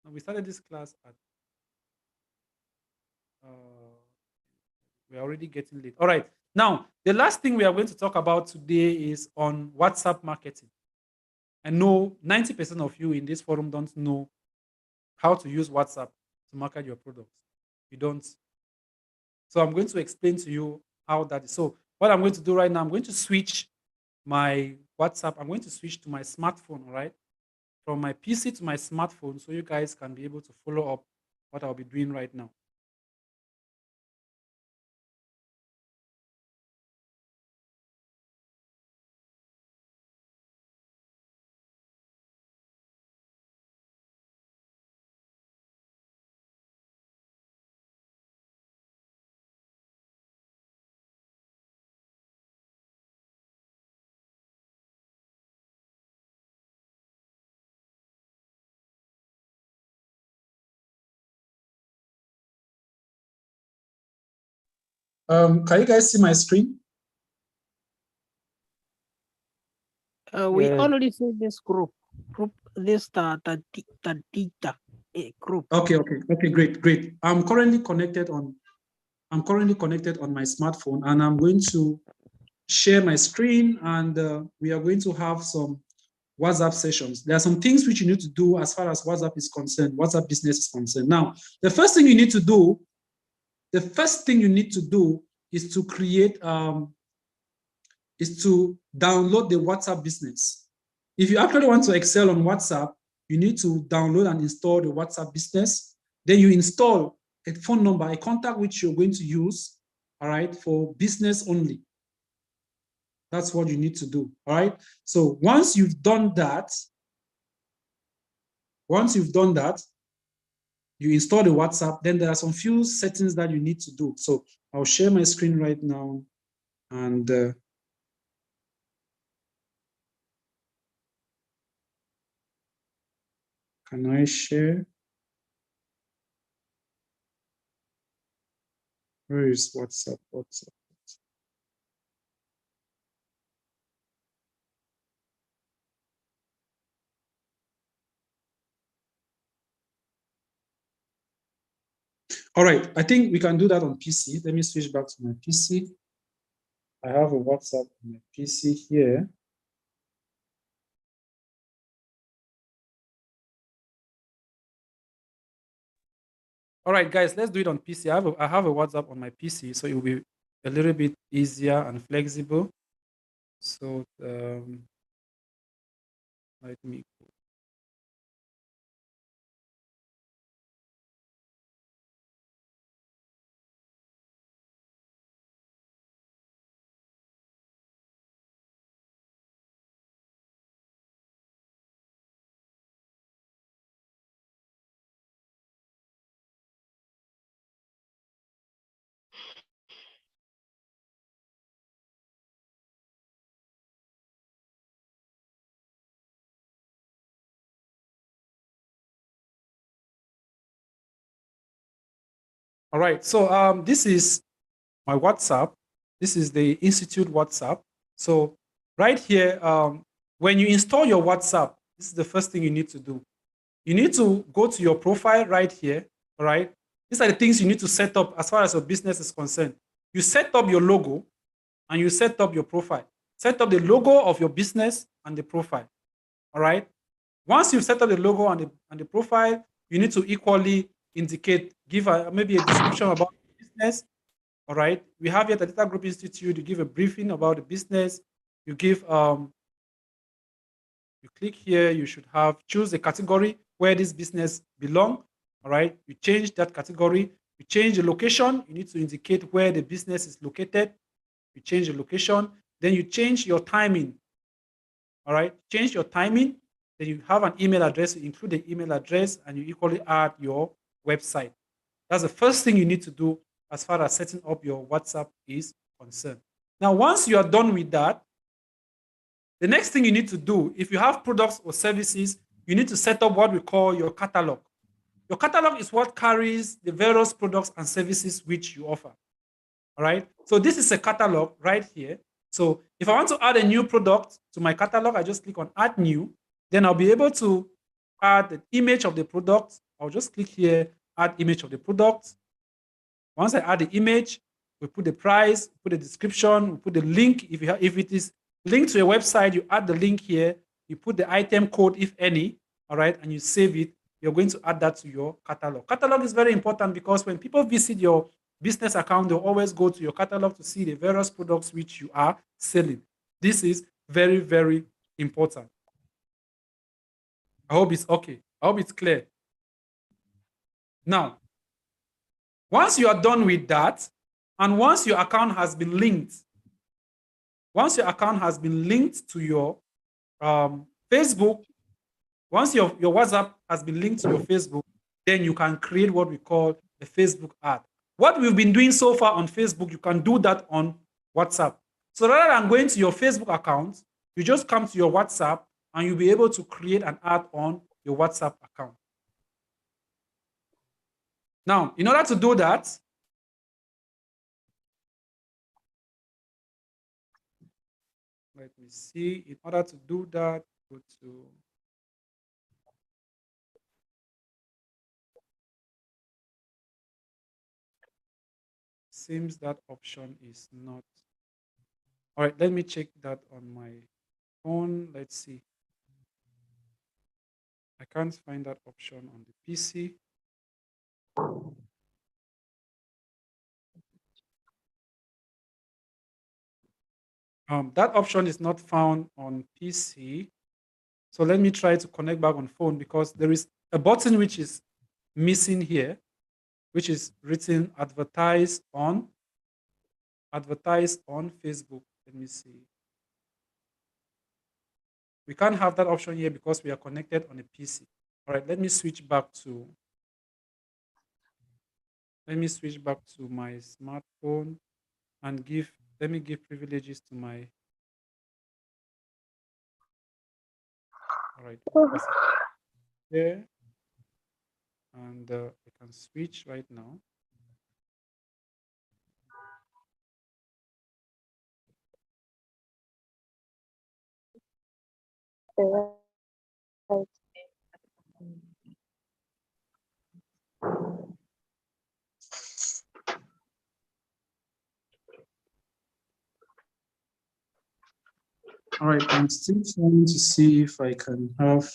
Now we started this class at, we're already getting late. All right. Now, the last thing we are going to talk about today is on WhatsApp marketing. I know 90% of you in this forum don't know how to use WhatsApp to market your products. You don't. So I'm going to explain to you how that is. So what I'm going to do right now, I'm going to switch my WhatsApp. I'm going to switch to my smartphone, all right? from my PC to my smartphone so you guys can be able to follow up what I'll be doing right now. Can you guys see my screen? We Yes. already see this group, this data group. Okay, great. I'm currently connected on my smartphone, and I'm going to share my screen, and we are going to have some WhatsApp sessions. There are some things which you need to do as far as WhatsApp is concerned, WhatsApp business is concerned. Now, the first thing you need to do is to create, is to download the WhatsApp business. If you actually want to excel on WhatsApp, you need to download and install the WhatsApp business. Then you install a phone number, a contact which you're going to use, all right, for business only. That's what you need to do, all right? So once you've done that, you install the WhatsApp, then there are some few settings that you need to do. So I'll share my screen right now, and can I share? Where is WhatsApp? All right, I think we can do that on PC. Let me switch back to my PC. I have a WhatsApp on my PC here. All right, guys, let's do it on PC. I have a WhatsApp on my PC, so it will be a little bit easier and flexible. So let me go. All right, so this is my WhatsApp. This is the Institute WhatsApp. So right here, when you install your WhatsApp, this is the first thing you need to do. You need to go to your profile right here, all right? These are the things you need to set up as far as your business is concerned. You set up your logo and you set up your profile. Set up the logo of your business and the profile, all right? Once you've set up the logo and the profile, you need to equally indicate, give maybe a description about the business, all right? We have here at the Data Group Institute, you give a briefing about the business. You give, you click here, you should choose a category where this business belong, all right? You change that category, you change the location, you need to indicate where the business is located. You change the location, then you change your timing, all right? Change your timing, then you have an email address, you include the email address, and you equally add your website. That's the first thing you need to do as far as setting up your WhatsApp is concerned. Now, once you are done with that, the next thing you need to do, if you have products or services, you need to set up what we call your catalog. Your catalog is what carries the various products and services which you offer. All right. So this is a catalog right here. So if I want to add a new product to my catalog, I just click on add new. Then I'll be able to add the image of the product. I'll just click here, add image of the product. Once I add the image, we put the price, put the description, we put the link. If it is linked to a website, you add the link here, you put the item code, if any, all right, and you save it. You're going to add that to your catalog. Catalog is very important because when people visit your business account, they'll always go to your catalog to see the various products which you are selling. This is very, very important. I hope it's okay. I hope it's clear. Now, once you are done with that, and once your account has been linked, to your Facebook, once your WhatsApp has been linked to your Facebook, then you can create what we call a Facebook ad. What we've been doing so far on Facebook, you can do that on WhatsApp. So rather than going to your Facebook account, you just come to your WhatsApp and you'll be able to create an ad on your WhatsApp account. Now, in order to do that, let me see. In order to do that, go to seems that option is not. All right, let me check that on my phone. Let's see. I can't find that option on the PC. That option is not found on PC. So let me try to connect back on phone because there is a button which is missing here, which is written advertise on Facebook. Let me see. We can't have that option here because we are connected on a PC. All right, let me switch back to my smartphone and let me give privileges to my. All right, here, and I can switch right now. All right, I'm still trying to see if I can have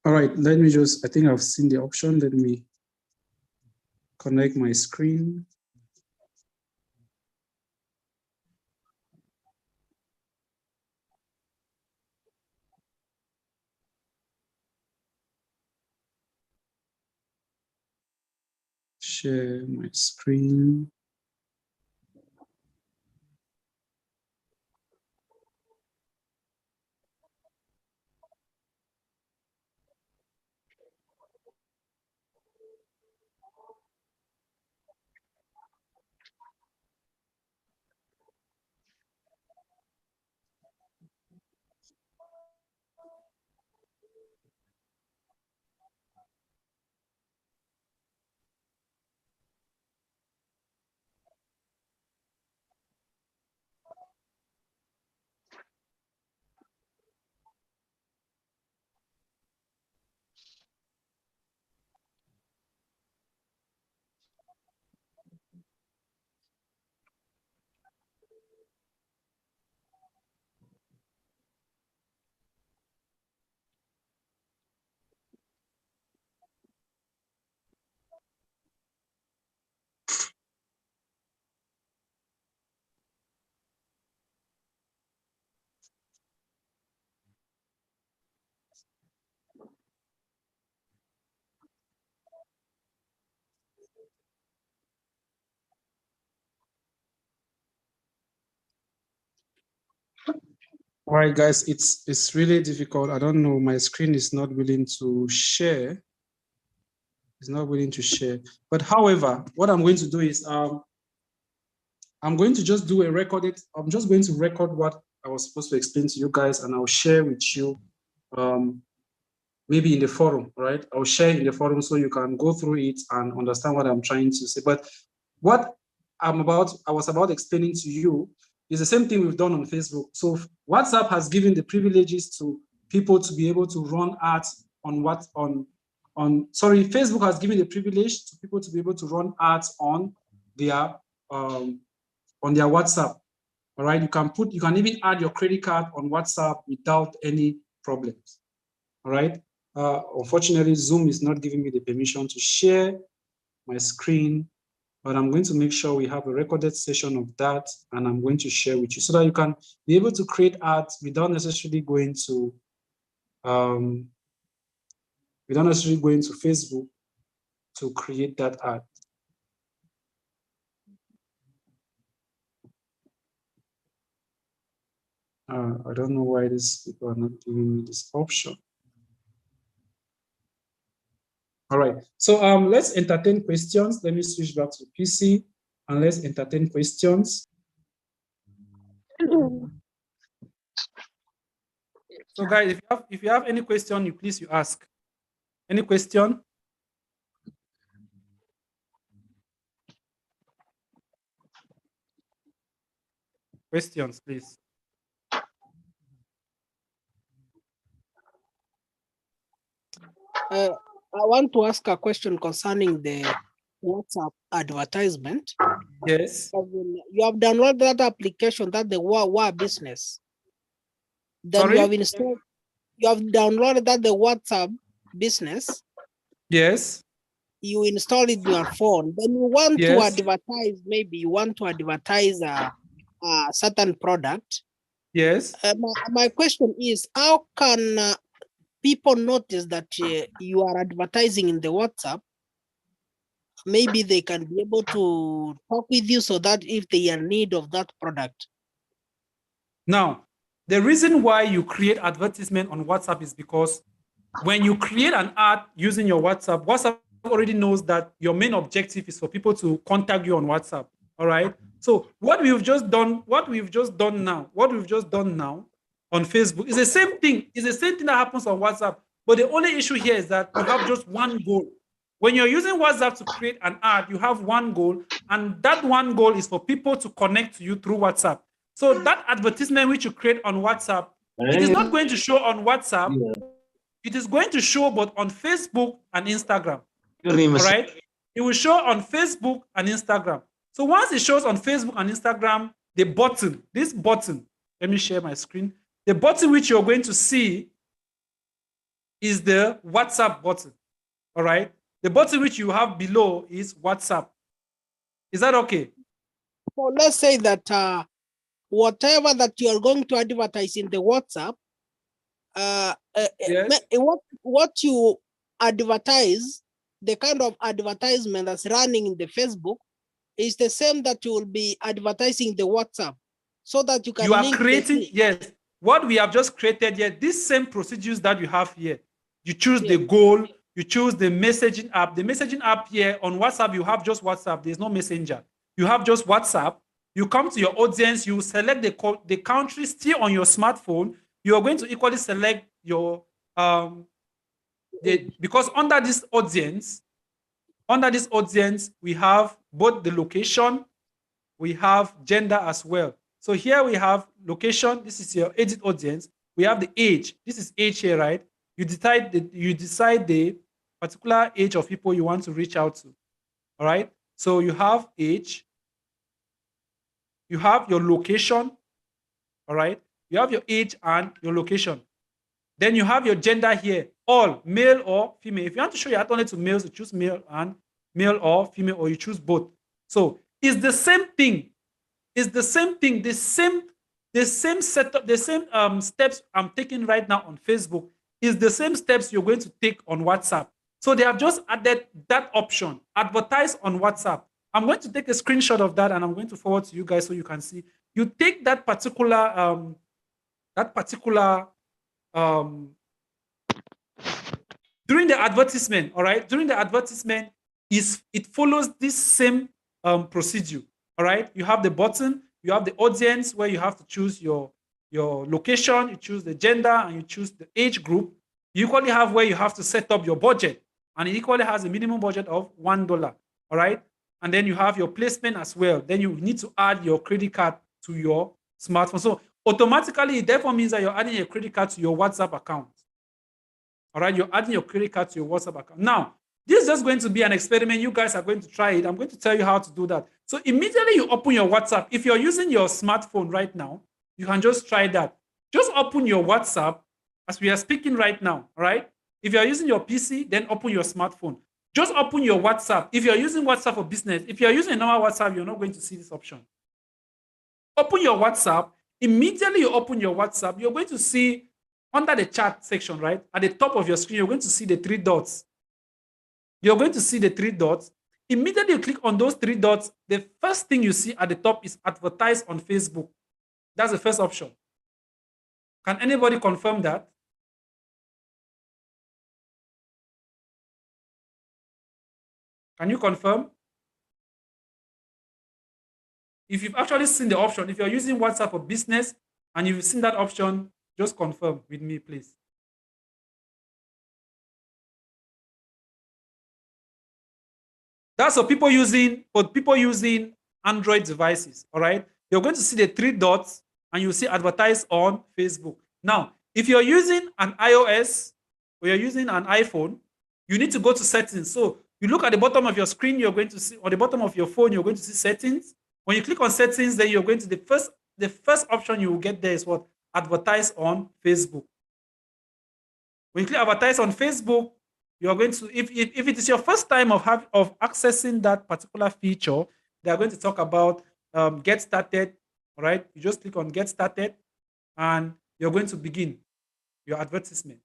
all right, let me I think I've seen the option. Let me connect my screen. Share my screen. All right, guys, it's really difficult. I don't know. My screen is not willing to share. It's not willing to share. But however, what I'm going to do is I'm going to just do a recorded. I'm just going to record what I was supposed to explain to you guys, and I'll share with you maybe in the forum, right? I'll share in the forum so you can go through it and understand what I'm trying to say. But what I was about explaining to you is the same thing we've done on Facebook. So WhatsApp has given the privileges to people to be able to run ads Facebook has given the privilege to people to be able to run ads on their WhatsApp. All right, you can even add your credit card on WhatsApp without any problems. All right. Unfortunately, Zoom is not giving me the permission to share my screen, but I'm going to make sure we have a recorded session of that, and I'm going to share with you so that you can be able to create ads without necessarily going to Facebook to create that ad. I don't know why these people are not giving me this option. All right, so let's entertain questions. Let me switch back to PC and let's entertain questions. So guys, if you have any question, you ask. Any question? Questions, please. I want to ask a question concerning the WhatsApp advertisement. Yes. You have downloaded that application, that the WA business. Then Sorry? you have downloaded that the WhatsApp business. Yes. You install it in your phone. Then you want to Yes. advertise, maybe you want to advertise a certain product. Yes. My question is, how can people notice that you are advertising in the WhatsApp? Maybe they can be able to talk with you so that if they are in need of that product. Now, the reason why you create advertisement on WhatsApp is because when you create an ad using your WhatsApp already knows that your main objective is for people to contact you on WhatsApp. All right. So what we've just done now on Facebook is the same thing. It's the same thing that happens on WhatsApp. But the only issue here is that you have just one goal. When you're using WhatsApp to create an ad, you have one goal, and that one goal is for people to connect to you through WhatsApp. So that advertisement which you create on WhatsApp, it is not going to show on WhatsApp. It is going to show but on Facebook and Instagram. All right? It will show on Facebook and Instagram. So once it shows on Facebook and Instagram, this button, let me share my screen. The button which you're going to see is the WhatsApp button. All right? The button which you have below is WhatsApp. Is that okay? Well, let's say that whatever that you are going to advertise in the WhatsApp, Yes. what you advertise, the kind of advertisement that's running in the Facebook is the same that you will be advertising the WhatsApp, so that you can link creating, yes, what we have just created here, these same procedures that you have here. You choose the goal, you choose the messaging app. The messaging app here on WhatsApp, you have just WhatsApp. There's no messenger. You have just WhatsApp. You come to your audience, you select the country still on your smartphone. You are going to equally select your because under this audience, we have both the location, we have gender as well. So here we have location. This is your edit audience. We have the age. This is age here, right? You decide the particular age of people you want to reach out to. All right. So you have age. You have your location. All right. You have your age and your location. Then you have your gender here, all male or female. If you want to show your ad only to males, you choose male or female, or you choose both. So it's the same thing. It's the same thing. The same setup, the same steps I'm taking right now on Facebook is the same steps you're going to take on WhatsApp. So they have just added that option, advertise on WhatsApp. I'm going to take a screenshot of that and I'm going to forward to you guys so you can see. You take that particular during the advertisement, all right? During the advertisement, it follows this same procedure, all right? You have the button, you have the audience where you have to choose your location, you choose the gender, and you choose the age group. You equally have where you have to set up your budget, and it equally has a minimum budget of $1. All right. And then you have your placement as well. Then you need to add your credit card to your smartphone. So automatically, it therefore means that you're adding a credit card to your WhatsApp account. All right, you're adding your credit card to your WhatsApp account. Now, this is just going to be an experiment. You guys are going to try it. I'm going to tell you how to do that. So immediately you open your WhatsApp. If you're using your smartphone right now, you can just try that. Just open your WhatsApp as we are speaking right now. All right. If you're using your PC, then open your smartphone. Just open your WhatsApp. If you're using WhatsApp for business, if you're using a normal WhatsApp, you're not going to see this option. Open your WhatsApp. Immediately you open your WhatsApp, you're going to see under the chat section, right? At the top of your screen, you're going to see the 3 dots. You're going to see the 3 dots. Immediately you click on those 3 dots, the first thing you see at the top is advertise on Facebook. That's the first option. Can anybody confirm that? Can you confirm? If you've actually seen the option, if you're using WhatsApp for business and you've seen that option, just confirm with me, please. That's for people using Android devices. All right. You're going to see the 3 dots and you'll see advertise on Facebook. Now, if you're using an iOS or you're using an iPhone, you need to go to settings. So you look at the bottom of your screen, you're going to see, or the bottom of your phone, you're going to see settings. When you click on settings, then you're going to the first option you will get there is what? Advertise on Facebook. When you click advertise on Facebook, you're going to, if it is your first time of accessing that particular feature, they're going to talk about get started. All right, you just click on get started and you're going to begin your advertisement.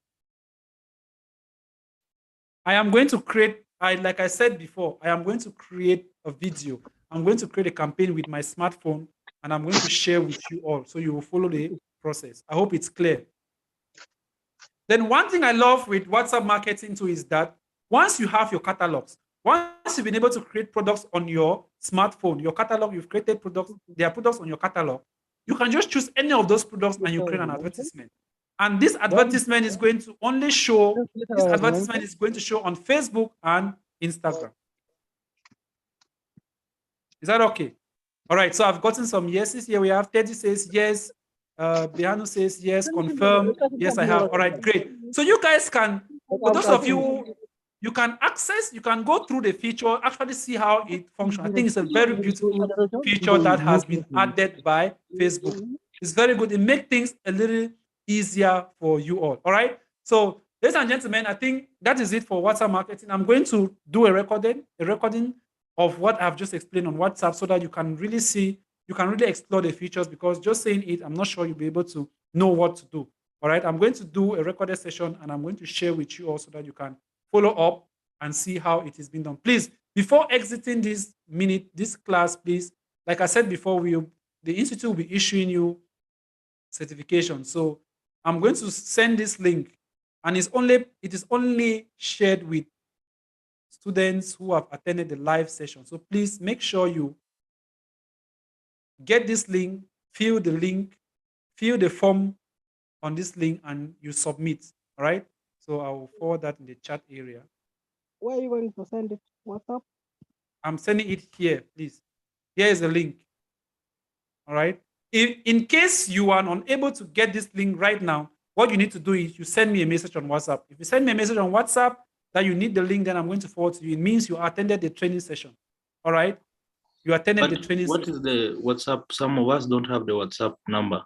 I am going to create, like I said before, I am going to create a video. I'm going to create a campaign with my smartphone and I'm going to share with you all so you will follow the process. I hope it's clear. Then one thing I love with WhatsApp marketing too is that once you have your catalogs, once you've been able to create products on your smartphone, your catalog, you've created products, there are products on your catalog, you can just choose any of those products and you create an advertisement. And this advertisement is going to only show, this advertisement is going to show on Facebook and Instagram. Is that okay? All right, so I've gotten some yeses here. We have Teddy says yes. Biano says yes, confirm. Yes, I have. All right, great. So you guys can, for those of you, you can access, you can go through the feature, actually see how it functions. I think it's a very beautiful feature that has been added by Facebook. It's very good. It makes things a little easier for you all. All right. So, ladies and gentlemen, I think that is it for WhatsApp marketing. I'm going to do a recording of what I've just explained on WhatsApp so that you can really see, you can really explore the features, because just saying it, I'm not sure you'll be able to know what to do. All right. I'm going to do a recorded session and I'm going to share with you also that you can follow up and see how it is being done. Please, before exiting this class, please, like I said before, the institute will be issuing you certification. So I'm going to send this link, and it is only shared with students who have attended the live session. So please make sure you get this link, fill the form on this link, and you submit. All right. So I will forward that in the chat area. Where are you going to send it? WhatsApp? I'm sending it here, please. Here is the link. All right. In case you are unable to get this link right now, what you need to do is you send me a message on WhatsApp. If you send me a message on WhatsApp that you need the link, then I'm going to forward to you. It means you attended the training session. All right. You attended the training session. What is the WhatsApp? Some of us don't have the WhatsApp number.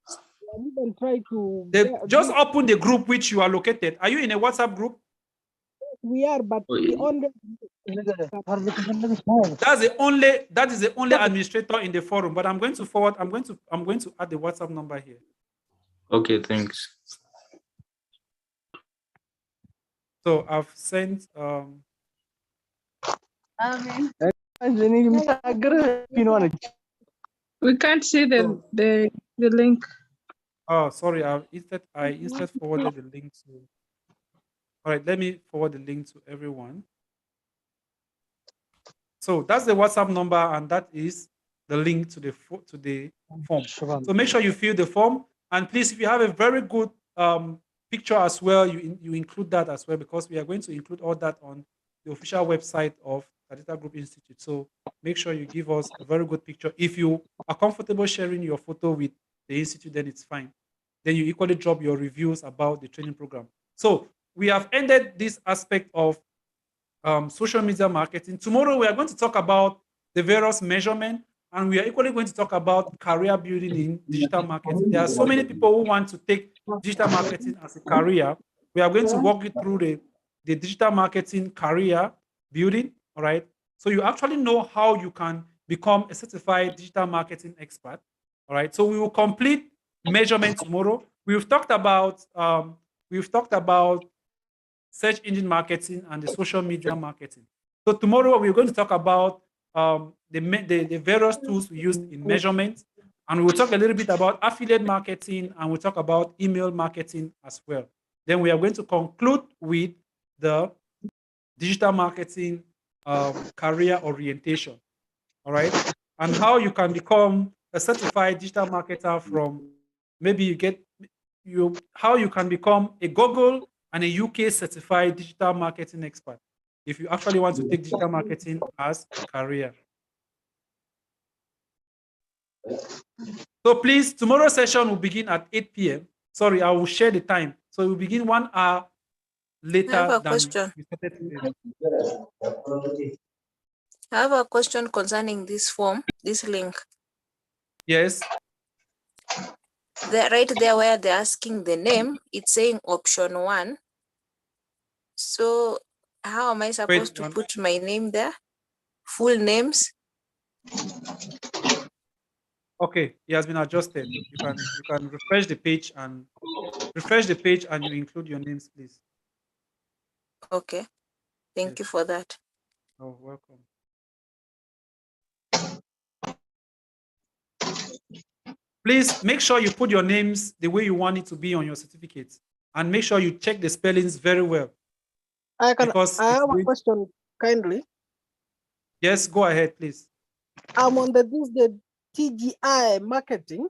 I even try to. Just open the group which you are located. Are you in a WhatsApp group? We are, but the only that is the only administrator in the forum. But I'm going to forward. I'm going to add the WhatsApp number here. Okay, thanks. So I've sent. We can't see the link. Oh, sorry. I instead forwarded the link to. All right, let me forward the link to everyone. So that's the WhatsApp number, and that is the link to the form. So make sure you fill the form, and please, if you have a very good picture as well, you include that as well, because we are going to include all that on the official website of Data Group Institute. So make sure you give us a very good picture. If you are comfortable sharing your photo with the institute, then it's fine. Then you equally drop your reviews about the training program. So we have ended this aspect of social media marketing. Tomorrow we are going to talk about the various measurement, and we are equally going to talk about career building in digital marketing. There are so many people who want to take digital marketing as a career. We are going to walk you through the digital marketing career building. All right. So you actually know how you can become a certified digital marketing expert. All right. So we will complete measurement tomorrow. We've talked about search engine marketing and the social media marketing. So tomorrow we're going to talk about the various tools we used in measurement, and we'll talk a little bit about affiliate marketing, and we'll talk about email marketing as well. Then we are going to conclude with the digital marketing career orientation. All right, and how you can become a certified digital marketer from maybe how you can become a Google and a UK certified digital marketing expert if you actually want to take digital marketing as a career. So please, tomorrow's session will begin at 8 p.m. Sorry, I will share the time. So it will begin 1 hour I have later a than question. we started today. I have a question concerning this form, this link. Yes. Right there where they're asking the name, it's saying option 1. So how am I supposed to put my name there? Full names? Okay, it has been adjusted. You can refresh the page and you include your names, please. Okay. Thank you Yes. for that. Oh, welcome. Please make sure you put your names the way you want it to be on your certificates, and make sure you check the spellings very well. I have a Going... question kindly. Yes, go ahead, please. I'm on the TGI marketing.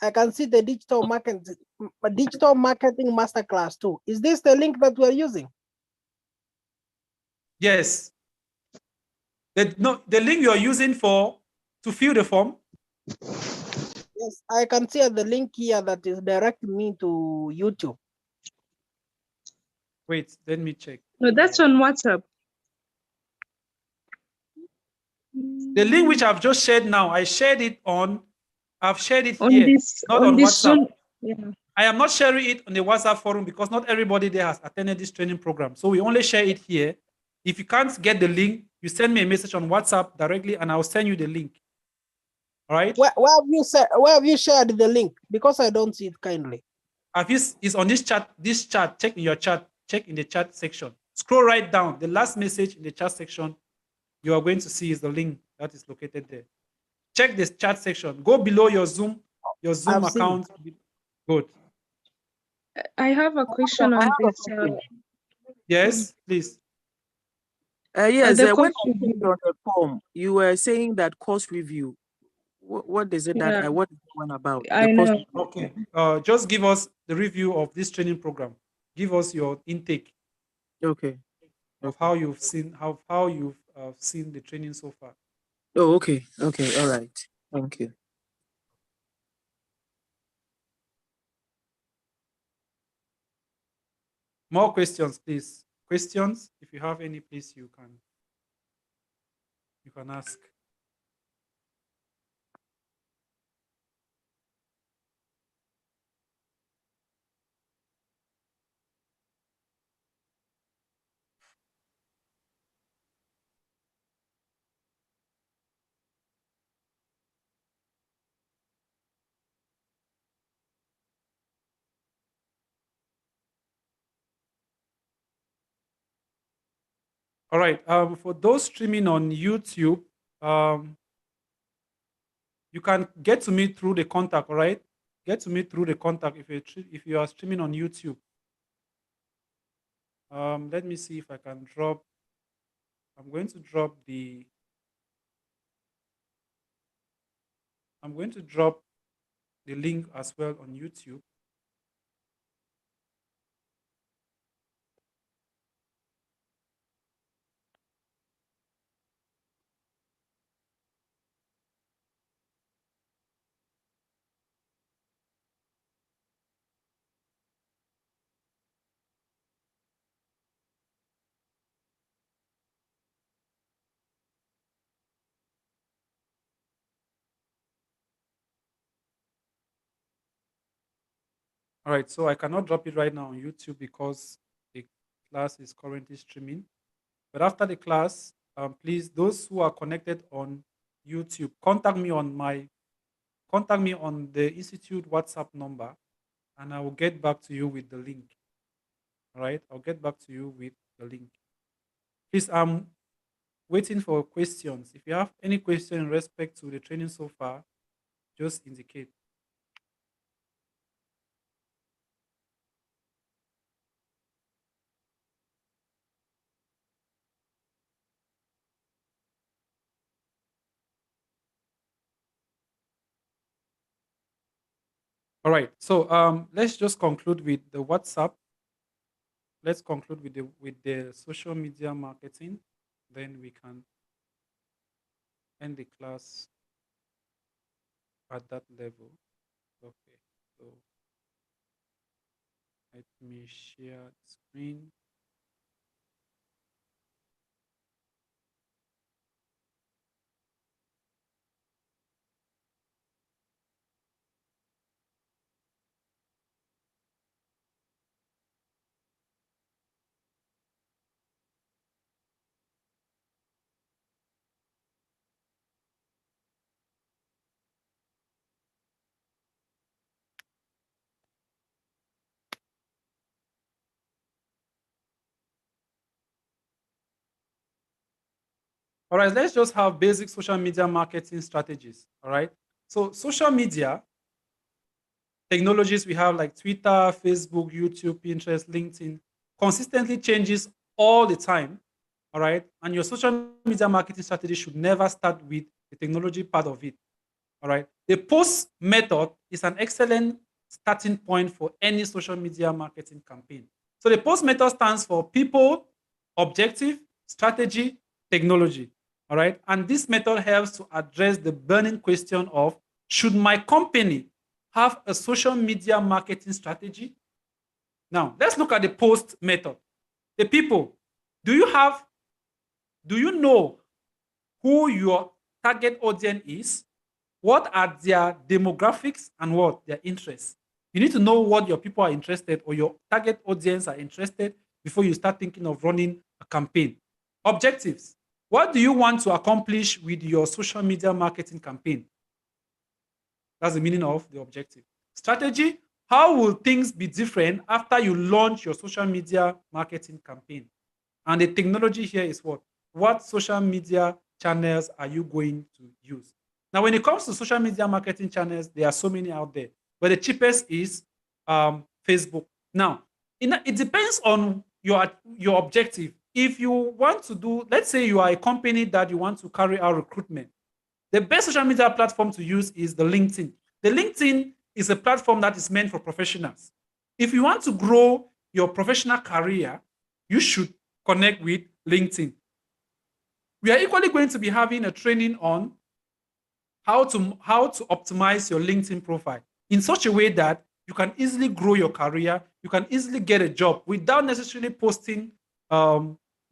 I can see the digital marketing masterclass too. Is this the link that we're using? Yes. The link you're using to fill the form. Yes, I can see the link here that is directing me to YouTube. Wait, let me check. No, that's on WhatsApp. The link which I've just shared now, I've shared it on here, this not on WhatsApp. Zoom. Yeah. I am not sharing it on the WhatsApp forum because not everybody there has attended this training program. So we only share it here. If you can't get the link, you send me a message on WhatsApp directly and I'll send you the link. All right. Where have you shared the link? Because I don't see it kindly. It's on this chat. Check in your chat. Check in the chat section. Scroll right down. The last message in the chat section you are going to see is the link that is located there. Check this chat section. Go below your Zoom account. Good. I have a question on this. Yes, please. Yes, The when course I clicked review. on the form, you were saying that course review. What is it Yeah. what is the one about? I The know. course Okay. Just give us the review of this training program. Give us your intake Okay. of how you've seen seen the training so far. Oh, okay. Okay. All right. Thank you. More questions, please. Questions, if you have any, please you can ask. All right. For those streaming on YouTube, you can get to me through the contact. All right, get to me through the contact if you are streaming on YouTube. Let me see if I can drop. I'm going to drop the. I'm going to drop the link as well on YouTube. All right, so I cannot drop it right now on YouTube because the class is currently streaming. But after the class, please, those who are connected on YouTube, contact me on the Institute WhatsApp number, and I will get back to you with the link. All right, I'll get back to you with the link. Please, I'm waiting for questions. If you have any question in respect to the training so far, just indicate. All right, so let's just conclude with the WhatsApp. Let's conclude with the social media marketing. Then we can end the class at that level. Okay, so let me share the screen. All right, let's just have basic social media marketing strategies. All right, so social media technologies we have like Twitter, Facebook, YouTube, Pinterest, LinkedIn consistently changes all the time. All right, and your social media marketing strategy should never start with the technology part of it. All right, the post method is an excellent starting point for any social media marketing campaign. So the post method stands for people, objective, strategy, technology. All right, and this method helps to address the burning question of, should my company have a social media marketing strategy? Now, let's look at the post method. The people, do you know who your target audience is? What are their demographics and what their interests? You need to know what your people are interested or your target audience are interested before you start thinking of running a campaign. Objectives. What do you want to accomplish with your social media marketing campaign? That's the meaning of the objective. Strategy. How will things be different after you launch your social media marketing campaign? And the technology here is what? What social media channels are you going to use? Now, when it comes to social media marketing channels, there are so many out there, but the cheapest is Facebook. Now, it depends on your objective. If you want to do, let's say you are a company that you want to carry out recruitment, the best social media platform to use is the LinkedIn. The LinkedIn is a platform that is meant for professionals. If you want to grow your professional career, you should connect with LinkedIn. We are equally going to be having a training on how to optimize your LinkedIn profile in such a way that you can easily grow your career, you can easily get a job without necessarily posting,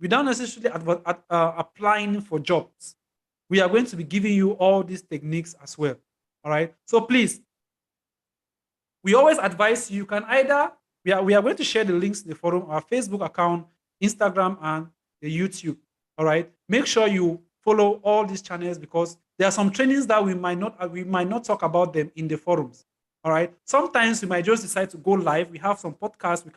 without necessarily applying for jobs. We are going to be giving you all these techniques as well. All right. So please, we always advise you can either, we are going to share the links in the forum, our Facebook account, Instagram, and the YouTube. All right. Make sure you follow all these channels because there are some trainings that we might not talk about them in the forums. All right. Sometimes we might just decide to go live. We have some podcasts. We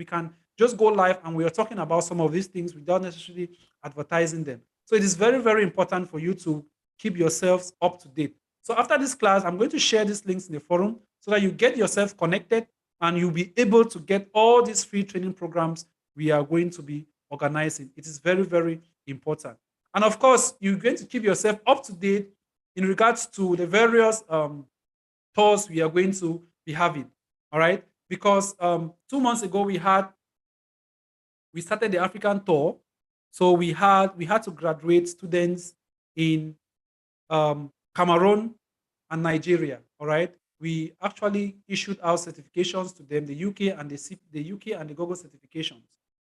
can just go live and we are talking about some of these things without necessarily advertising them. So it is very, very important for you to keep yourselves up to date. So after this class, I'm going to share these links in the forum so that you get yourself connected and you'll be able to get all these free training programs we are going to be organizing. It is very, very important. And of course, you're going to keep yourself up to date in regards to the various tours we are going to be having. All right. Because 2 months ago, we started the African tour. So we had to graduate students in Cameroon and Nigeria. All right. We actually issued our certifications to them, the UK and the UK and the Google certifications.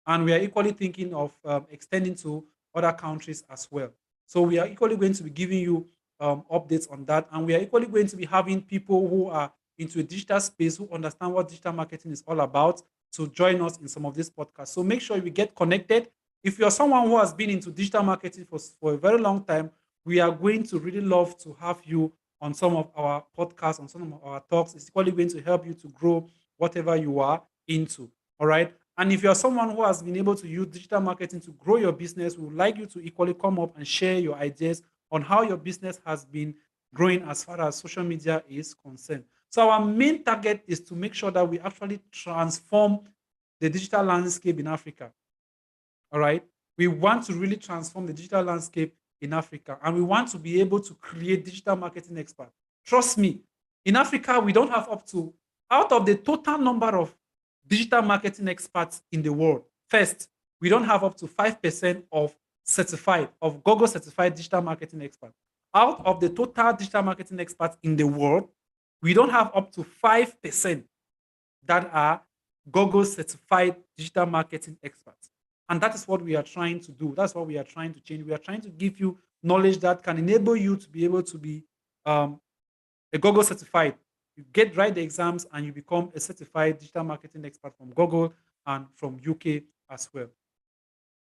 And we are equally thinking of extending to other countries as well. So we are equally going to be giving you updates on that. And we are equally going to be having people who are into a digital space, who understand what digital marketing is all about, to join us in some of these podcasts. So make sure we get connected. If you're someone who has been into digital marketing for a very long time, we are going to really love to have you on some of our podcasts, on some of our talks. It's equally going to help you to grow whatever you are into. All right. And if you're someone who has been able to use digital marketing to grow your business, we would like you to equally come up and share your ideas on how your business has been growing as far as social media is concerned. So our main target is to make sure that we actually transform the digital landscape in Africa. All right. We want to really transform the digital landscape in Africa, and we want to be able to create digital marketing experts. Trust me, in Africa, we don't have up to, out of the total number of digital marketing experts in the world, first, we don't have up to 5% of Google certified digital marketing experts. Out of the total digital marketing experts in the world, we don't have up to 5% that are Google certified digital marketing experts. And that is what we are trying to do. That's what we are trying to change. We are trying to give you knowledge that can enable you to be able to be a Google certified. You write the exams and you become a certified digital marketing expert from Google and from UK as well.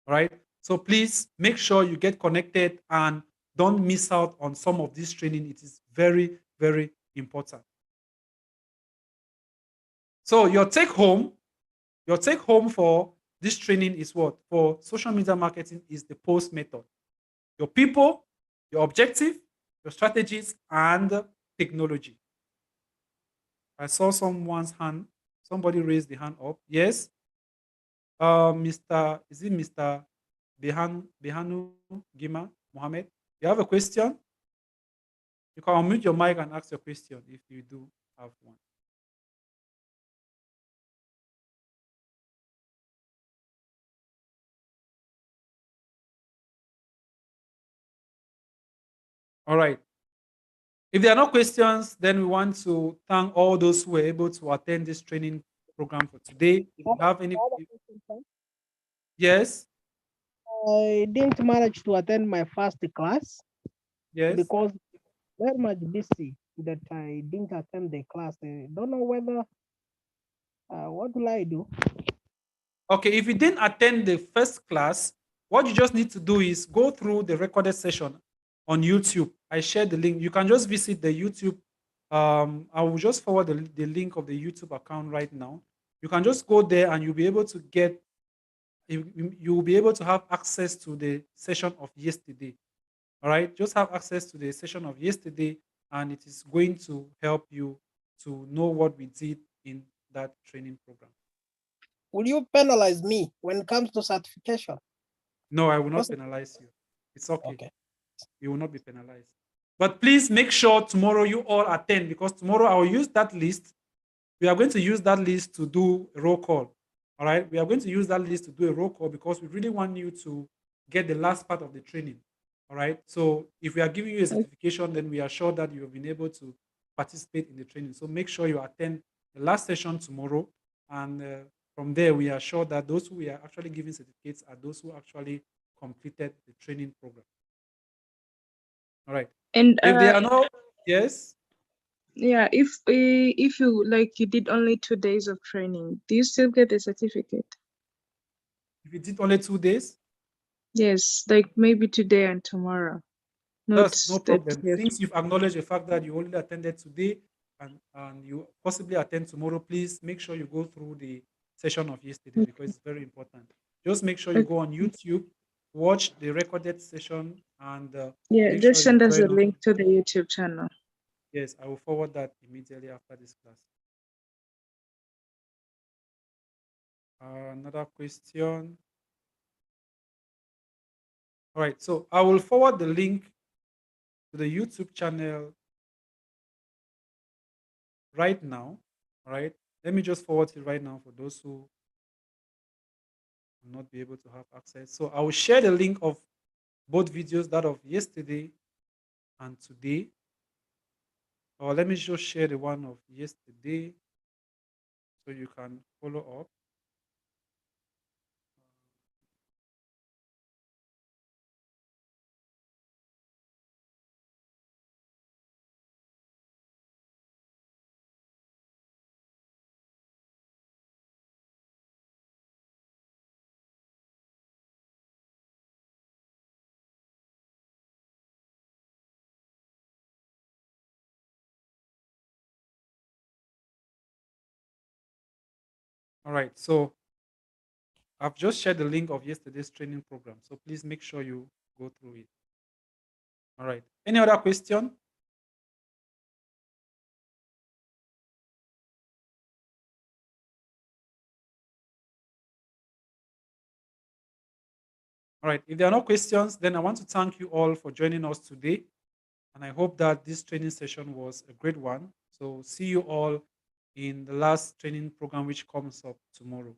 All right. So please make sure you get connected and don't miss out on some of this training. It is very, very important. So your take home for this training is what? For social media marketing is the post method. Your people, your objective, your strategies, and technology. I saw someone's hand. Somebody raised the hand up. Yes. Is it Mr. Behanu Gima Mohammed? You have a question? You can unmute your mic and ask your question if you do have one. All right. If there are no questions, then we want to thank all those who were able to attend this training program for today. If you have any, yes, I didn't manage to attend my first class yes. because very much busy that I didn't attend the class. I don't know whether what will I do? Okay, if you didn't attend the first class, what you just need to do is go through the recorded session on YouTube. I shared the link. You can just visit the YouTube. I will just forward the link of the YouTube account right now. You can just go there and you'll be able to get, you will be able to have access to the session of yesterday. All right, just have access to the session of yesterday, and it is going to help you to know what we did in that training program. Will you penalize me when it comes to certification? No, I will not penalize you. It's okay. You will not be penalized. But please make sure tomorrow you all attend, because tomorrow I will use that list. We are going to use that list to do a roll call. All right. We are going to use that list to do a roll call because we really want you to get the last part of the training. All right. So if we are giving you a certification, then we are sure that you have been able to participate in the training. So make sure you attend the last session tomorrow. And from there, we are sure that those who we are actually giving certificates are those who actually completed the training program. All right. And If they are not, yes. yeah, if you like you did only 2 days of training, do you still get a certificate? If you did only 2 days, Yes, like maybe today and tomorrow. that's no Not that problem. yes. Since you've acknowledged the fact that you only attended today and you possibly attend tomorrow, please make sure you go through the session of yesterday because it's very important. Just make sure you go on YouTube, watch the recorded session, and Yeah, make just sure you send us a join us. link to the YouTube channel. Yes, I will forward that immediately after this class. Another question. All right, so I will forward the link to the YouTube channel right now. All right, let me just forward it right now for those who will not be able to have access. So I will share the link of both videos, that of yesterday and today. Or let me just share the one of yesterday so you can follow up. All right. So I've just shared the link of yesterday's training program. So please make sure you go through it. All right. Any other question? All right. If there are no questions, then I want to thank you all for joining us today. And I hope that this training session was a great one. So see you all in the last training program, which comes up tomorrow.